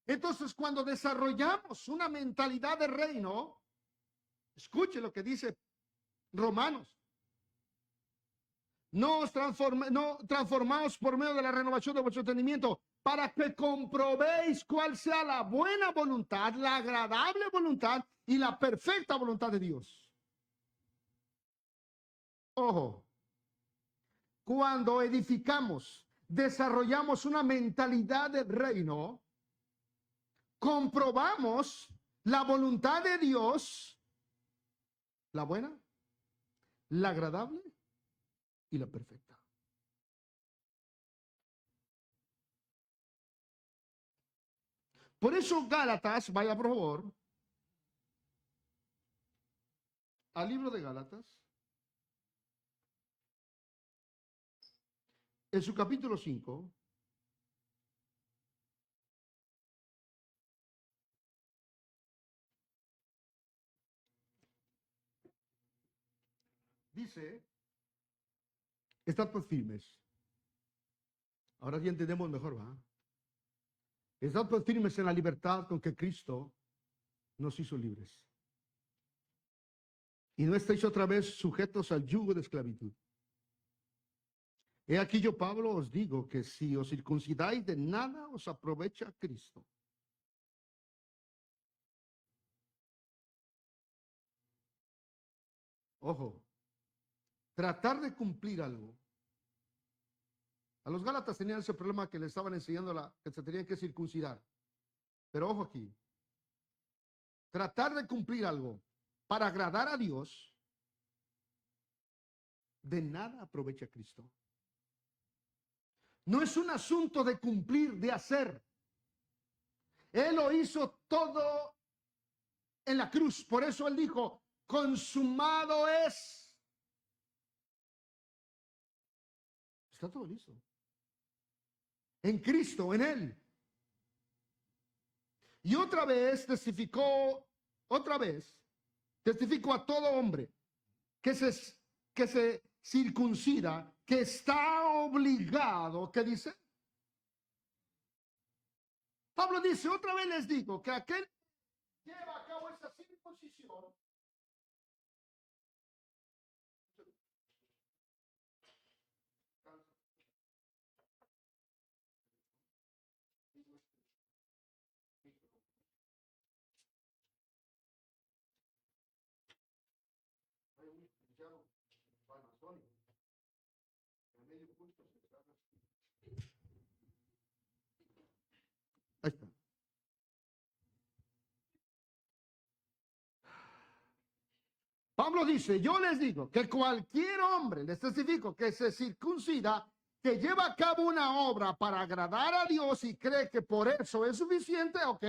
Entonces, cuando desarrollamos una mentalidad de reino, escuche lo que dice Romanos. No transformaos por medio de la renovación de vuestro entendimiento, para que comprobéis cuál sea la buena voluntad, la agradable voluntad y la perfecta voluntad de Dios. Ojo, cuando edificamos, desarrollamos una mentalidad de reino, comprobamos la voluntad de Dios, la buena, la agradable y la perfecta. Por eso Gálatas, vaya por favor, al libro de Gálatas, en su capítulo 5, dice, estad pues firmes. Ahora ya entendemos mejor, ¿va? Estad pues firmes en la libertad con que Cristo nos hizo libres. Y no estéis otra vez sujetos al yugo de esclavitud. He aquí yo, Pablo, os digo que si os circuncidáis, de nada os aprovecha Cristo. Ojo, tratar de cumplir algo A los Gálatas tenían ese problema que le estaban enseñando que se tenían que circuncidar. Pero ojo aquí, tratar de cumplir algo para agradar a Dios, de nada aprovecha a Cristo. No es un asunto de cumplir, de hacer. Él lo hizo todo en la cruz. Por eso Él dijo, consumado es. Está todo listo. En Cristo, en Él. Y otra vez testificó a todo hombre que se circuncida, que está obligado, ¿qué dice? Pablo dice, otra vez les digo, que aquel que lleva a cabo esa circuncisión, ahí está. Pablo dice, yo les digo que cualquier hombre, les testifico, que se circuncida, que lleva a cabo una obra para agradar a Dios y cree que por eso es suficiente, ok,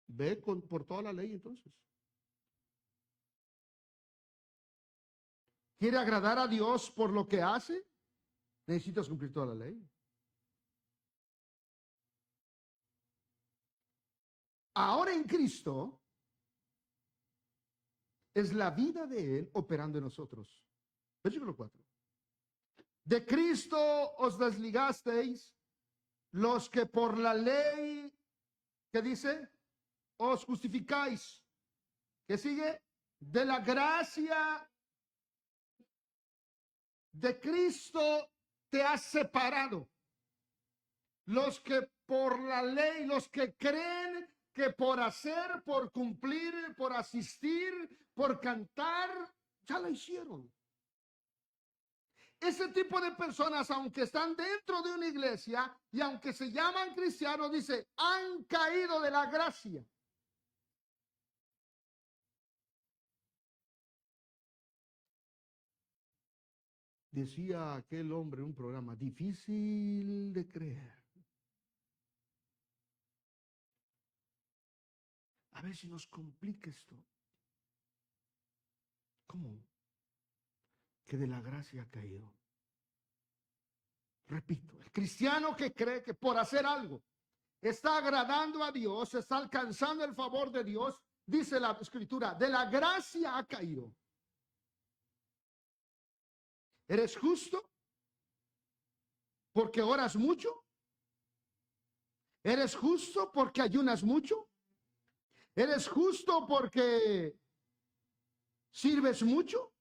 ve por toda la ley entonces. ¿Quiere agradar a Dios por lo que hace? Necesitas cumplir toda la ley. Ahora en Cristo es la vida de Él operando en nosotros. Versículo 4. De Cristo os desligasteis los que por la ley, ¿qué dice? Os justificáis. ¿Qué sigue? De la gracia de Cristo te has separado. Los que por la ley, los que creen que por hacer, por cumplir, por asistir, por cantar, ya lo hicieron. Ese tipo de personas, aunque están dentro de una iglesia y aunque se llaman cristianos, dice, han caído de la gracia. Decía aquel hombre en un programa, difícil de creer. A ver si nos complica esto. ¿Cómo? Que de la gracia ha caído. Repito, el cristiano que cree que por hacer algo está agradando a Dios, está alcanzando el favor de Dios, dice la Escritura, de la gracia ha caído. ¿Eres justo porque oras mucho? ¿Eres justo porque ayunas mucho? ¿Eres justo porque sirves mucho?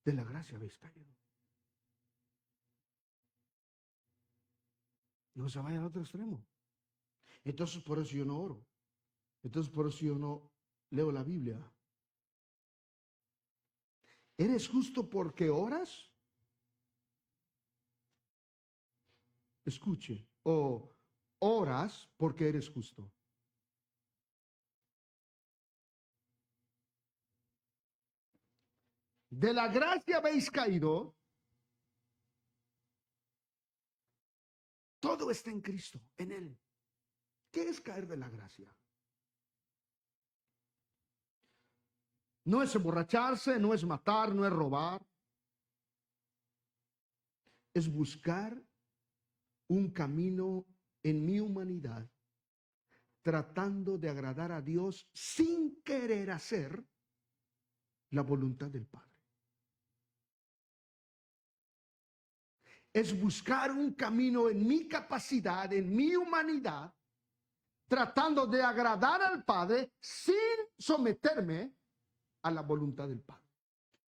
De la gracia habéis caído. No se vaya al otro extremo. Entonces por eso yo no oro. Entonces por eso yo no leo la Biblia. ¿Eres justo porque oras? Escuche. O oras porque eres justo. De la gracia habéis caído. Todo está en Cristo, en Él. ¿Qué es caer de la gracia? No es emborracharse, no es matar, no es robar. Es buscar un camino en mi humanidad, tratando de agradar a Dios sin querer hacer la voluntad del Padre. Es buscar un camino en mi capacidad, en mi humanidad, tratando de agradar al Padre sin someterme a la voluntad del Padre.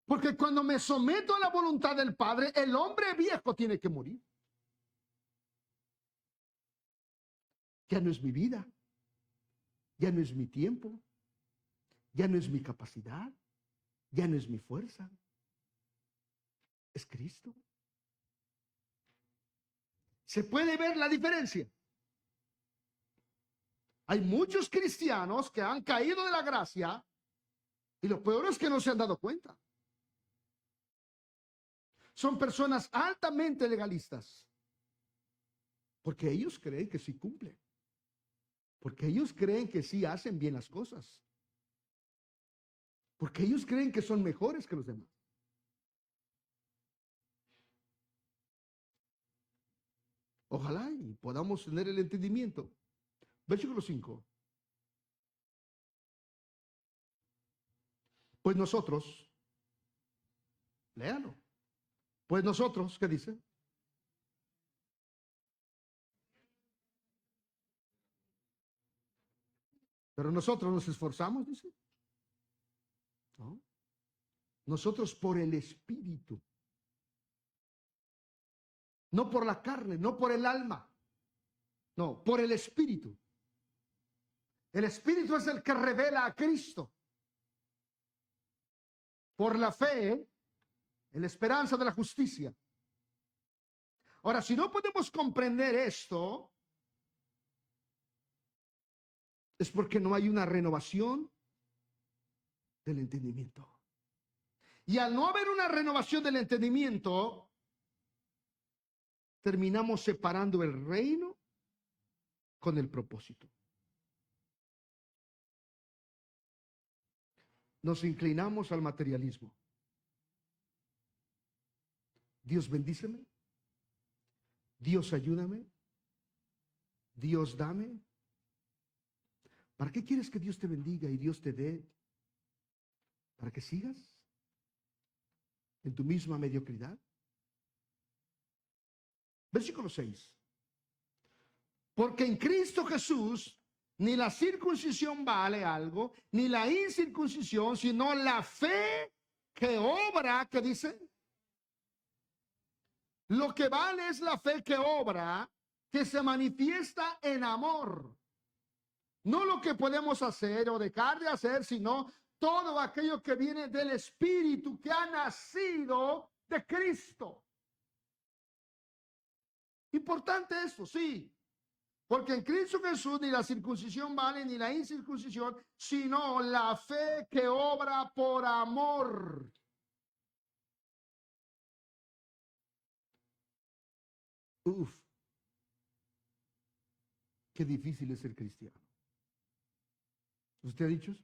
Porque cuando me someto a la voluntad del Padre, el hombre viejo tiene que morir. Ya no es mi vida, ya no es mi tiempo, ya no es mi capacidad, ya no es mi fuerza. es Cristo. Se puede ver la diferencia. Hay muchos cristianos que han caído de la gracia y lo peor es que no se han dado cuenta. Son personas altamente legalistas porque ellos creen que sí cumplen, porque ellos creen que sí hacen bien las cosas, porque ellos creen que son mejores que los demás. Ojalá y podamos tener el entendimiento. Versículo 5. Pues nosotros, léalo. Pues nosotros, ¿qué dice? Pero nosotros nos esforzamos, dice. ¿No? Nosotros por el Espíritu. No por la carne, no por el alma. No, por el Espíritu. El Espíritu es el que revela a Cristo. Por la fe, en la esperanza de la justicia. Ahora, si no podemos comprender esto, es porque no hay una renovación del entendimiento. Y al no haber una renovación del entendimiento, terminamos separando el reino con el propósito. Nos inclinamos al materialismo. Dios bendíceme. Dios ayúdame. Dios dame. ¿Para qué quieres que Dios te bendiga y Dios te dé? ¿Para que sigas en tu misma mediocridad? Versículo 6. Porque en Cristo Jesús ni la circuncisión vale algo, ni la incircuncisión, sino la fe que obra, que dice, lo que vale es la fe que obra, que se manifiesta en amor. No lo que podemos hacer o dejar de hacer, sino todo aquello que viene del Espíritu que ha nacido de Cristo. Importante esto, sí. Porque en Cristo Jesús ni la circuncisión vale, ni la incircuncisión, sino la fe que obra por amor. Uf, qué difícil es ser cristiano. ¿Usted ha dicho eso?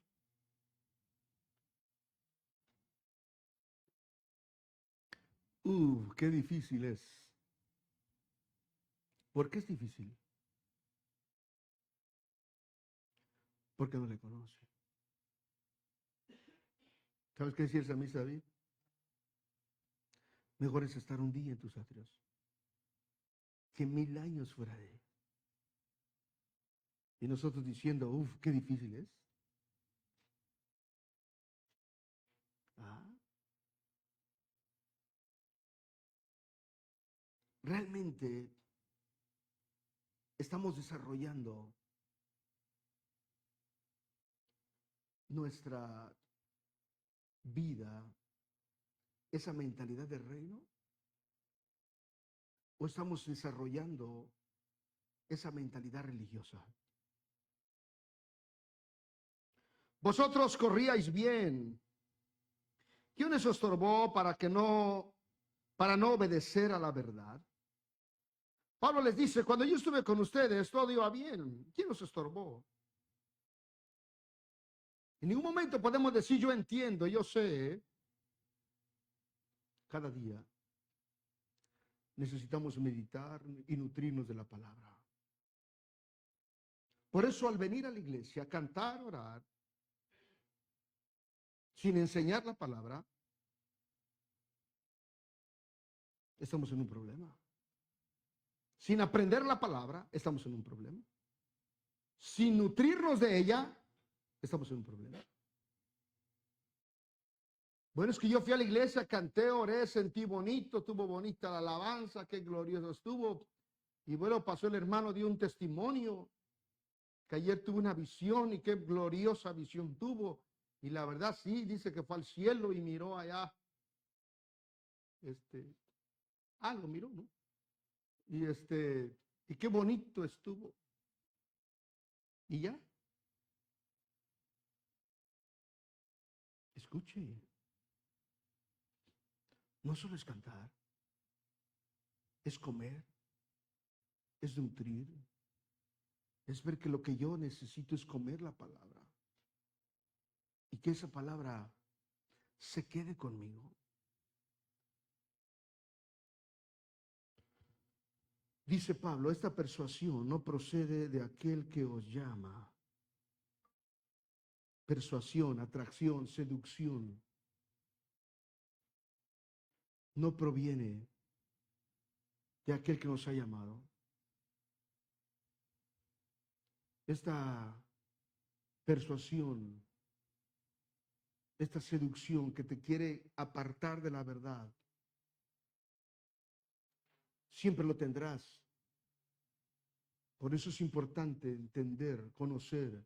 Qué difícil es. ¿Por qué es difícil? Porque no le conoce. ¿Sabes qué decía el salmista David? Mejor es estar un día en tus atrios que 1000 años fuera de él. Y nosotros diciendo, qué difícil es. Ah, realmente estamos desarrollando nuestra vida, esa mentalidad de reino, o estamos desarrollando esa mentalidad religiosa. Vosotros corríais bien. ¿Quién os estorbó para no obedecer a la verdad? Pablo les dice, cuando yo estuve con ustedes, todo iba bien. ¿Quién os estorbó? En ningún momento podemos decir, yo entiendo, yo sé. Cada día necesitamos meditar y nutrirnos de la palabra. Por eso al venir a la iglesia, cantar, orar, sin enseñar la palabra, estamos en un problema. Sin aprender la palabra, estamos en un problema. Sin nutrirnos de ella, estamos en un problema. Bueno, es que yo fui a la iglesia, canté, oré, sentí bonito, tuvo bonita la alabanza, qué glorioso estuvo. Y bueno, pasó el hermano, dio un testimonio, que ayer tuvo una visión y qué gloriosa visión tuvo. Y la verdad sí, dice que fue al cielo y miró allá Algo miró, ¿no? Y qué bonito estuvo. Y ya. Escuche. No solo es cantar, es comer, es nutrir, es ver que lo que yo necesito es comer la palabra. Y que esa palabra se quede conmigo. Dice Pablo, esta persuasión no procede de aquel que os llama. Persuasión, atracción, seducción, no proviene de aquel que nos ha llamado. Esta persuasión, esta seducción que te quiere apartar de la verdad, siempre lo tendrás. Por eso es importante entender, conocer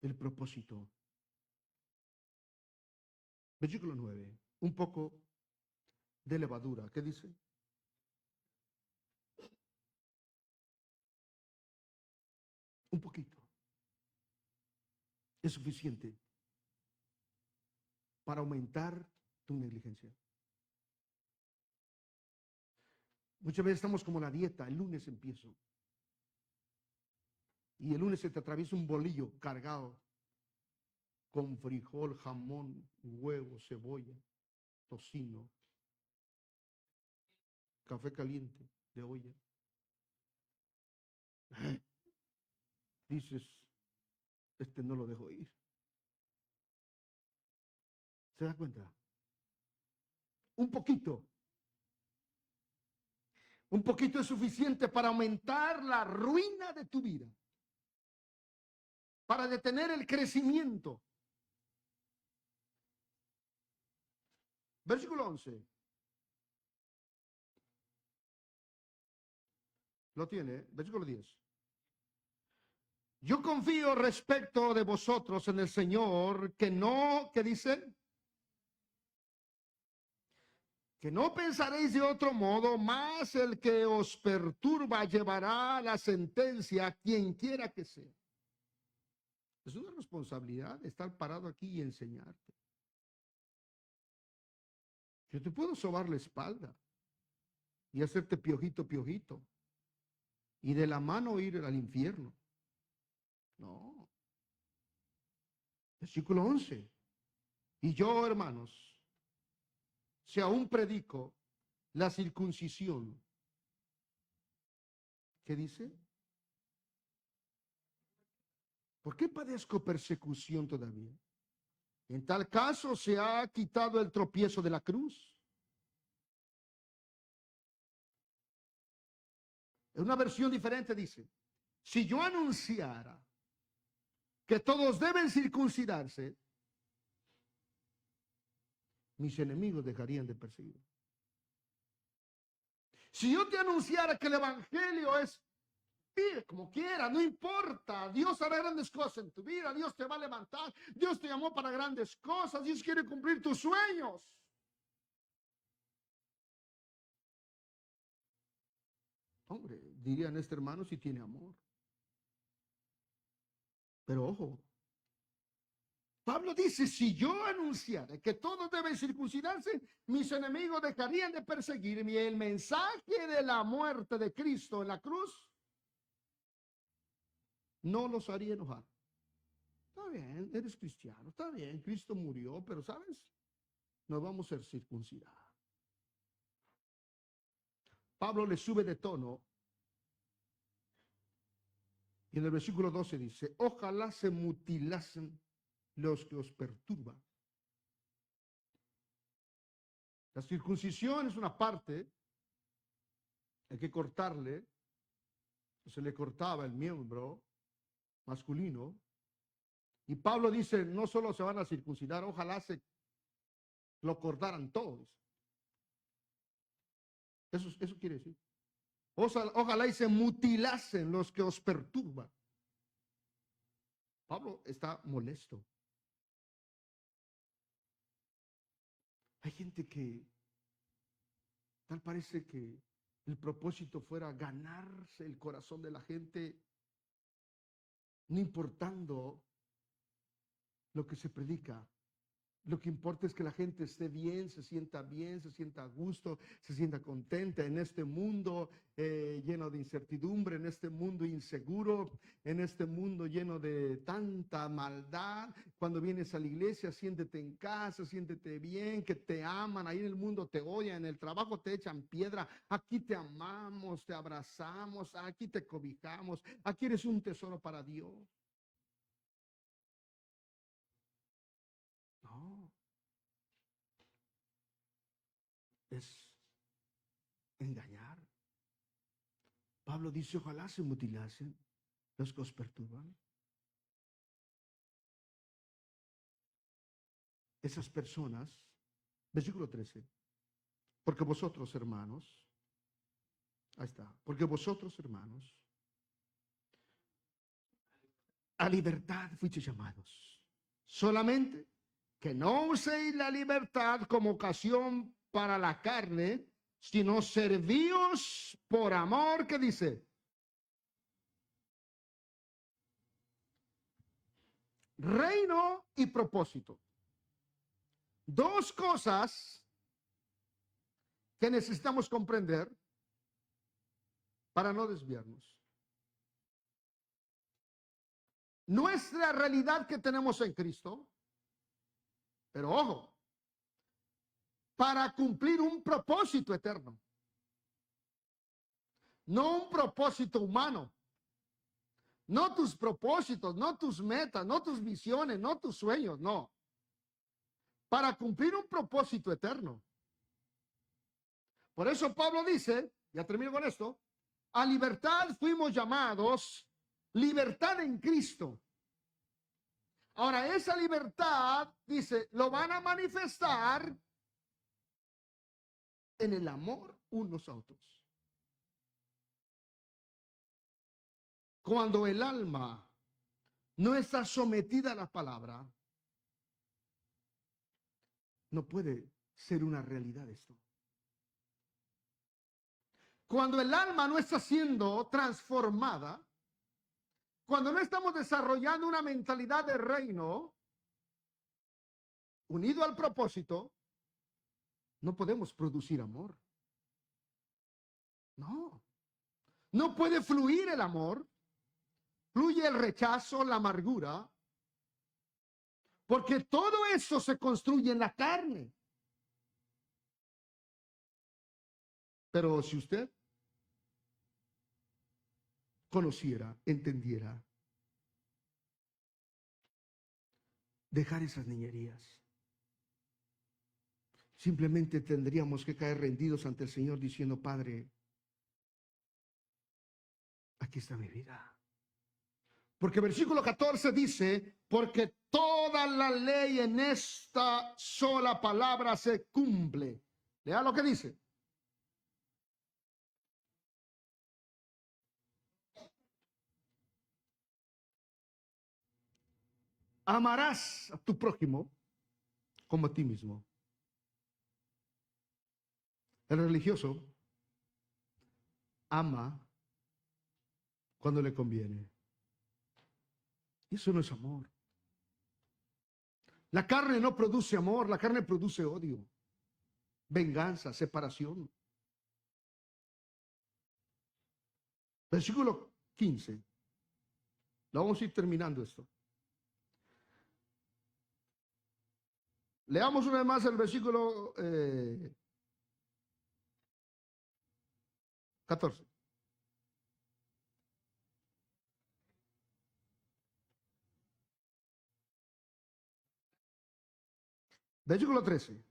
el propósito. Versículo 9, un poco de levadura. ¿Qué dice? Un poquito. Es suficiente para aumentar tu negligencia. Muchas veces estamos como la dieta, el lunes empiezo. Y el lunes se te atraviesa un bolillo cargado con frijol, jamón, huevo, cebolla, tocino, café caliente de olla. Dices, no lo dejo ir. ¿Se da cuenta? Un poquito. Un poquito es suficiente para aumentar la ruina de tu vida. Para detener el crecimiento. Versículo 11. Lo tiene, versículo 10. Yo confío respecto de vosotros en el Señor, que no, ¿qué dice? Que no pensaréis de otro modo, más el que os perturba llevará la sentencia, quien quiera que sea. Es una responsabilidad estar parado aquí y enseñarte. Yo te puedo sobar la espalda y hacerte piojito, piojito, y de la mano ir al infierno. No. Versículo 11. Y yo, hermanos, si aún predico la circuncisión, ¿qué dice? ¿Por qué padezco persecución todavía? En tal caso se ha quitado el tropiezo de la cruz. En una versión diferente dice, si yo anunciara que todos deben circuncidarse, mis enemigos dejarían de perseguir. Si yo te anunciara que el evangelio es, vive como quiera, no importa, Dios hará grandes cosas en tu vida, Dios te va a levantar, Dios te llamó para grandes cosas, Dios quiere cumplir tus sueños. Hombre, dirían este hermano si tiene amor. Pero ojo, Pablo dice, si yo anunciara que todos deben circuncidarse, mis enemigos dejarían de perseguirme. Y el mensaje de la muerte de Cristo en la cruz no los haría enojar. Está bien, eres cristiano, está bien, Cristo murió, pero ¿sabes? Nos vamos a circuncidar. Pablo le sube de tono y en el versículo 12 dice, ojalá se mutilasen los que os perturban. La circuncisión es una parte, hay que cortarle, se le cortaba el miembro masculino. Y Pablo dice, no solo se van a circuncidar, ojalá se lo cortaran todos. Eso quiere decir. Ojalá y se mutilasen los que os perturban. Pablo está molesto. Hay gente que Tal parece que el propósito fuera ganarse el corazón de la gente, no importando lo que se predica. Lo que importa es que la gente esté bien, se sienta a gusto, se sienta contenta en este mundo lleno de incertidumbre, en este mundo inseguro, en este mundo lleno de tanta maldad. Cuando vienes a la iglesia, siéntete en casa, siéntete bien, que te aman. Ahí en el mundo te odian, en el trabajo te echan piedra. Aquí te amamos, te abrazamos, aquí te cobijamos, aquí eres un tesoro para Dios. No, es engañar. Pablo dice, ojalá se mutilasen los que os perturban. Esas personas, versículo 13, porque vosotros hermanos, ahí está, porque vosotros hermanos, a libertad fuisteis llamados, solamente que no uséis la libertad como ocasión para la carne, sino servíos por amor, ¿qué dice? Reino y propósito. Dos cosas que necesitamos comprender para no desviarnos. Nuestra realidad que tenemos en Cristo, pero ojo, para cumplir un propósito eterno, no un propósito humano, no tus propósitos, no tus metas, no tus visiones, no tus sueños, no. Para cumplir un propósito eterno. Por eso Pablo dice, ya termino con esto, a libertad fuimos llamados, libertad en Cristo. Ahora, esa libertad, dice, lo van a manifestar en el amor unos a otros. Cuando el alma no está sometida a la palabra, no puede ser una realidad esto. Cuando el alma no está siendo transformada, cuando no estamos desarrollando una mentalidad de reino unido al propósito, no podemos producir amor. No, no puede fluir el amor, fluye el rechazo, la amargura, porque todo eso se construye en la carne. Pero si usted conociera, entendiera, dejar esas niñerías, simplemente tendríamos que caer rendidos ante el Señor diciendo, Padre, aquí está mi vida. Porque versículo 14 dice, porque toda la ley en esta sola palabra se cumple. Lea lo que dice. Amarás a tu prójimo como a ti mismo. El religioso ama cuando le conviene. Y eso no es amor. La carne no produce amor, la carne produce odio, venganza, separación. Versículo 15. Lo vamos a ir terminando esto. Leamos una vez más el versículo 14. Versículo 13.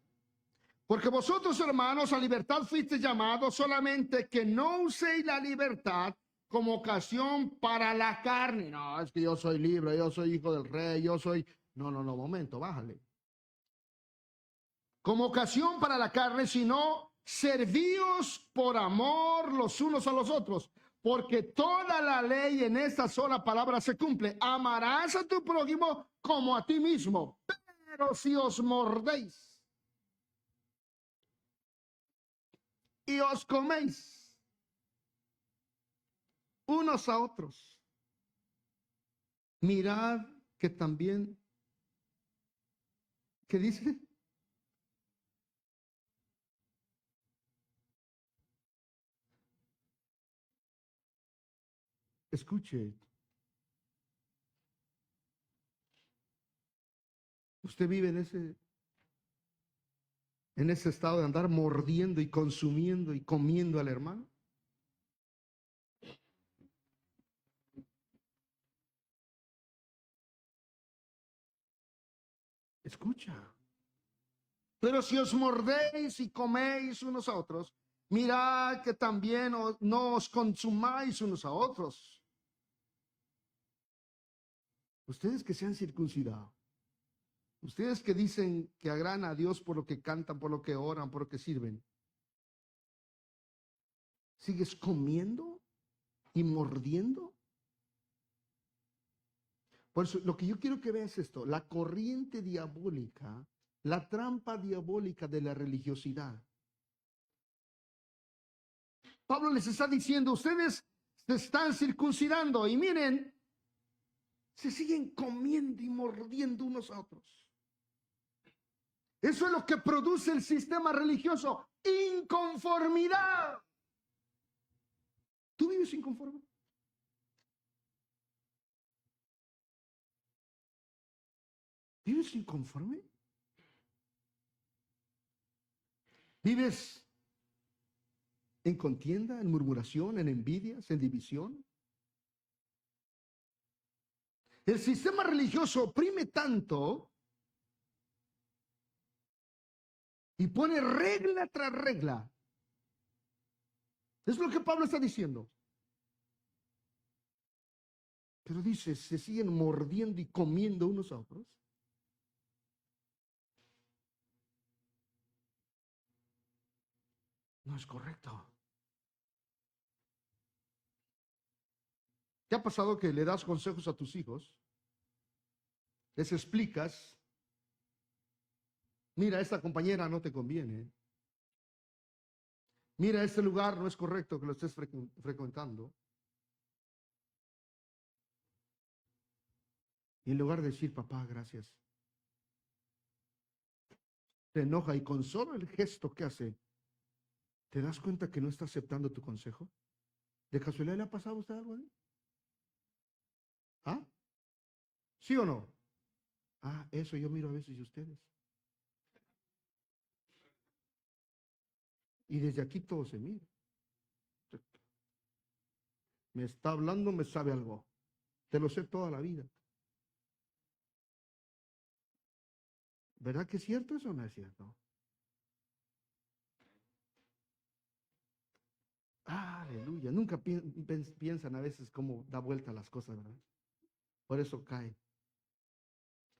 Porque vosotros, hermanos, a libertad fuisteis llamados, solamente que no uséis la libertad como ocasión para la carne. No, es que yo soy libre, yo soy hijo del rey, yo soy... No, momento, bájale. Como ocasión para la carne, sino servíos por amor los unos a los otros. Porque toda la ley en esta sola palabra se cumple. Amarás a tu prójimo como a ti mismo. Pero si os mordéis y os coméis unos a otros. Mirad que también, ¿qué dice? Escuche, usted vive en ese estado de andar mordiendo y consumiendo y comiendo al hermano. Escucha. Pero si os mordéis y coméis unos a otros, mirad que también no os consumáis unos a otros. Ustedes que se han circuncidado, ustedes que dicen que agradan a Dios por lo que cantan, por lo que oran, por lo que sirven, ¿sigues comiendo y mordiendo? Por eso, lo que yo quiero que veas es esto: la corriente diabólica, la trampa diabólica de la religiosidad. Pablo les está diciendo, ustedes se están circuncidando y miren, se siguen comiendo y mordiendo unos a otros. Eso es lo que produce el sistema religioso: inconformidad. ¿Tú vives inconforme? ¿Vives inconforme? ¿Vives en contienda, en murmuración, en envidias, en división? El sistema religioso oprime tanto y pone regla tras regla. Es lo que Pablo está diciendo. Pero dice, se siguen mordiendo y comiendo unos a otros. No es correcto. ¿Te ha pasado que le das consejos a tus hijos? Les explicas, mira, esta compañera no te conviene. Mira, este lugar no es correcto que lo estés frecuentando. Y en lugar de decir, papá, gracias, te enoja y con solo el gesto que hace, ¿te das cuenta que no está aceptando tu consejo? ¿De casualidad le ha pasado a usted algo ahí? ¿Ah? ¿Sí o no? Ah, eso yo miro a veces de ustedes. Y desde aquí todo se mira. Me está hablando, me sabe algo. Te lo sé toda la vida. ¿Verdad que es cierto eso o no es cierto? Aleluya. Nunca piensan a veces cómo da vuelta las cosas, ¿verdad? Por eso cae.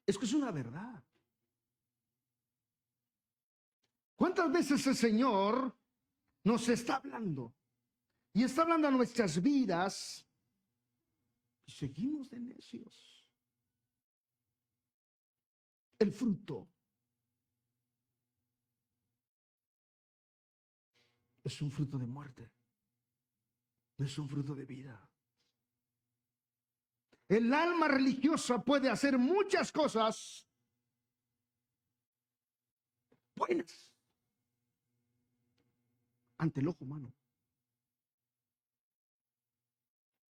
Es que es una verdad. ¿Cuántas veces el Señor nos está hablando? Y está hablando a nuestras vidas y seguimos de necios. El fruto es un fruto de muerte, no es un fruto de vida. El alma religiosa puede hacer muchas cosas buenas ante el ojo humano.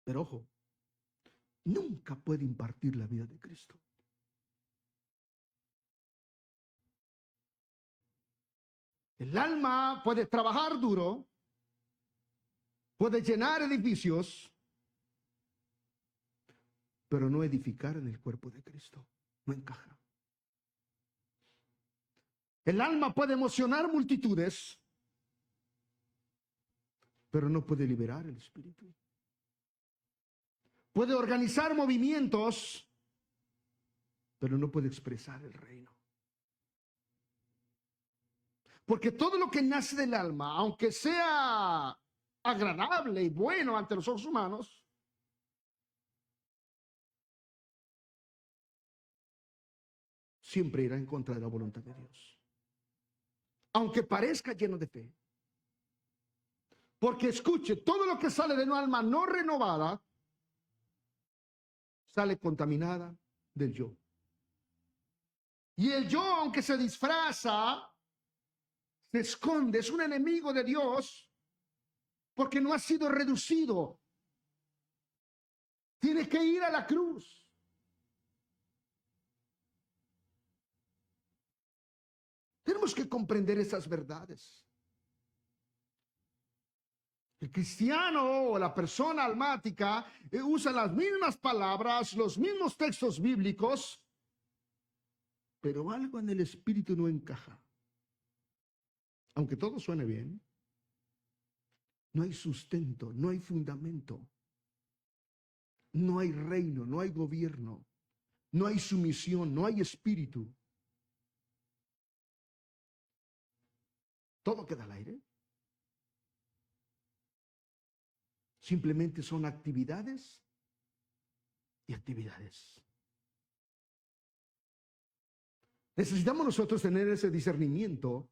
Pero ojo, nunca puede impartir la vida de Cristo. El alma puede trabajar duro, puede llenar edificios, pero no edificar en el cuerpo de Cristo. No encaja. El alma puede emocionar multitudes, pero no puede liberar el espíritu. Puede organizar movimientos, pero no puede expresar el reino. Porque todo lo que nace del alma, aunque sea agradable y bueno ante los ojos humanos, siempre irá en contra de la voluntad de Dios. Aunque parezca lleno de fe. Porque escuche, todo lo que sale de un alma no renovada, sale contaminada del yo. Y el yo, aunque se disfraza, se esconde, es un enemigo de Dios, porque no ha sido reducido. Tiene que ir a la cruz. Tenemos que comprender esas verdades. El cristiano o la persona almática usa las mismas palabras, los mismos textos bíblicos, pero algo en el espíritu no encaja. Aunque todo suene bien, no hay sustento, no hay fundamento, no hay reino, no hay gobierno, no hay sumisión, no hay espíritu. Todo queda al aire. Simplemente son actividades y actividades. Necesitamos nosotros tener ese discernimiento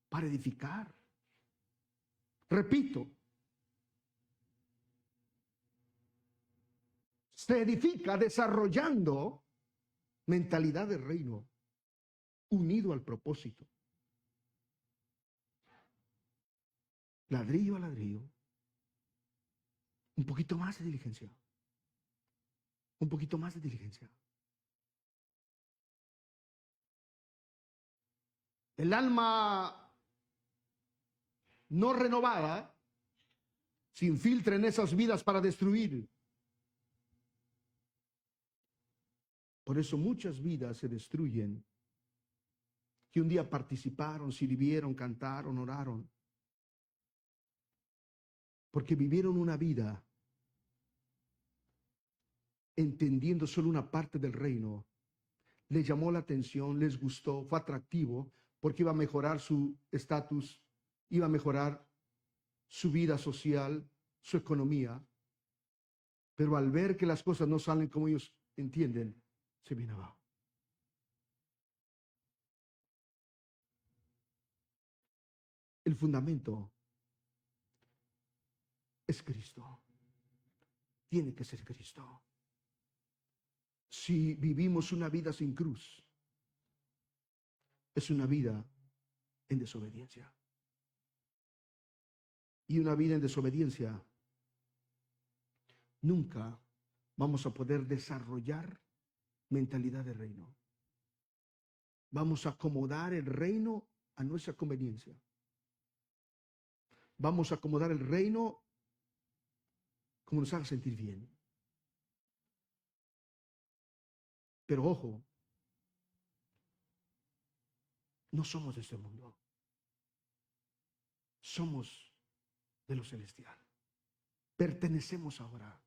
para edificar. Repito, se edifica desarrollando mentalidad de reino, unido al propósito. Ladrillo a ladrillo. Un poquito más de diligencia. Un poquito más de diligencia. El alma no renovada se infiltra en esas vidas para destruir. Por eso muchas vidas se destruyen que un día participaron, sirvieron, cantaron, oraron. Porque vivieron una vida entendiendo solo una parte del reino. Les llamó la atención, les gustó, fue atractivo, porque iba a mejorar su estatus, iba a mejorar su vida social, su economía. Pero al ver que las cosas no salen como ellos entienden, se viene abajo. El fundamento es Cristo. Tiene que ser Cristo. Si vivimos una vida sin cruz, es una vida en desobediencia. Y una vida en desobediencia, nunca vamos a poder desarrollar mentalidad de reino. Vamos a acomodar el reino a nuestra conveniencia. Vamos a acomodar el reino como nos haga sentir bien. Pero ojo, no somos de este mundo. Somos de lo celestial. Pertenecemos ahora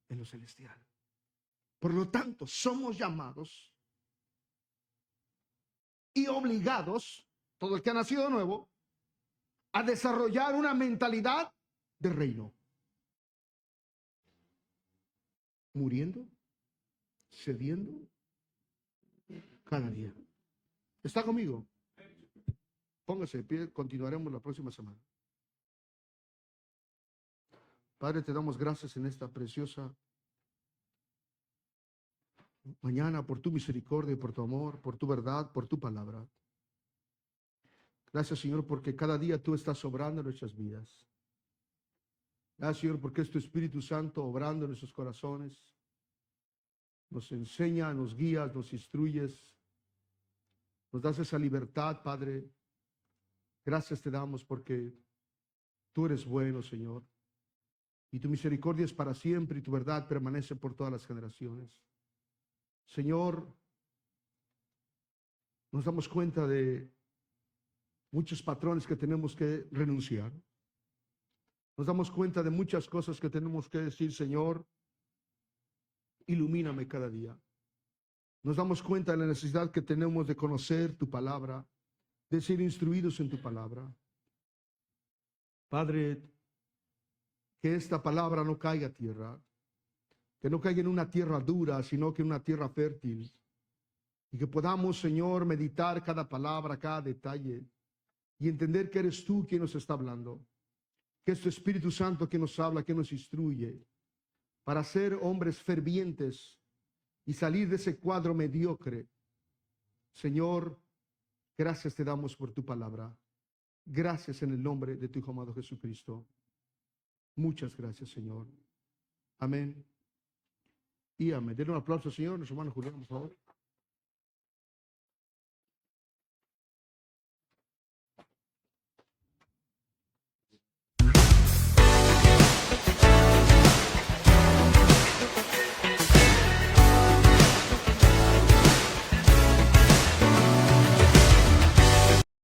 en lo celestial. Por lo tanto, somos llamados y obligados, todo el que ha nacido de nuevo, a desarrollar una mentalidad de reino. Muriendo, cediendo, cada día. ¿Está conmigo? Póngase de pie, continuaremos la próxima semana. Padre, te damos gracias en esta preciosa mañana por tu misericordia, por tu amor, por tu verdad, por tu palabra. Gracias, Señor, porque cada día tú estás obrando en nuestras vidas. Gracias, Señor, porque es tu Espíritu Santo obrando en nuestros corazones. Nos enseña, nos guías, nos instruyes. Nos das esa libertad, Padre. Gracias te damos porque tú eres bueno, Señor. Y tu misericordia es para siempre y tu verdad permanece por todas las generaciones. Señor, nos damos cuenta de muchos patrones que tenemos que renunciar. Nos damos cuenta de muchas cosas que tenemos que decir, Señor, ilumíname cada día. Nos damos cuenta de la necesidad que tenemos de conocer tu palabra, de ser instruidos en tu palabra. Padre, que esta palabra no caiga a tierra, que no caiga en una tierra dura, sino que en una tierra fértil. Y que podamos, Señor, meditar cada palabra, cada detalle y entender que eres tú quien nos está hablando. que es tu Espíritu Santo que nos habla, que nos instruye para ser hombres fervientes y salir de ese cuadro mediocre. Señor, gracias te damos por tu palabra. Gracias en el nombre de tu Hijo amado Jesucristo. Muchas gracias, Señor. Amén y amén. Denle un aplauso, Señor. Nuestro hermano Julián, por favor.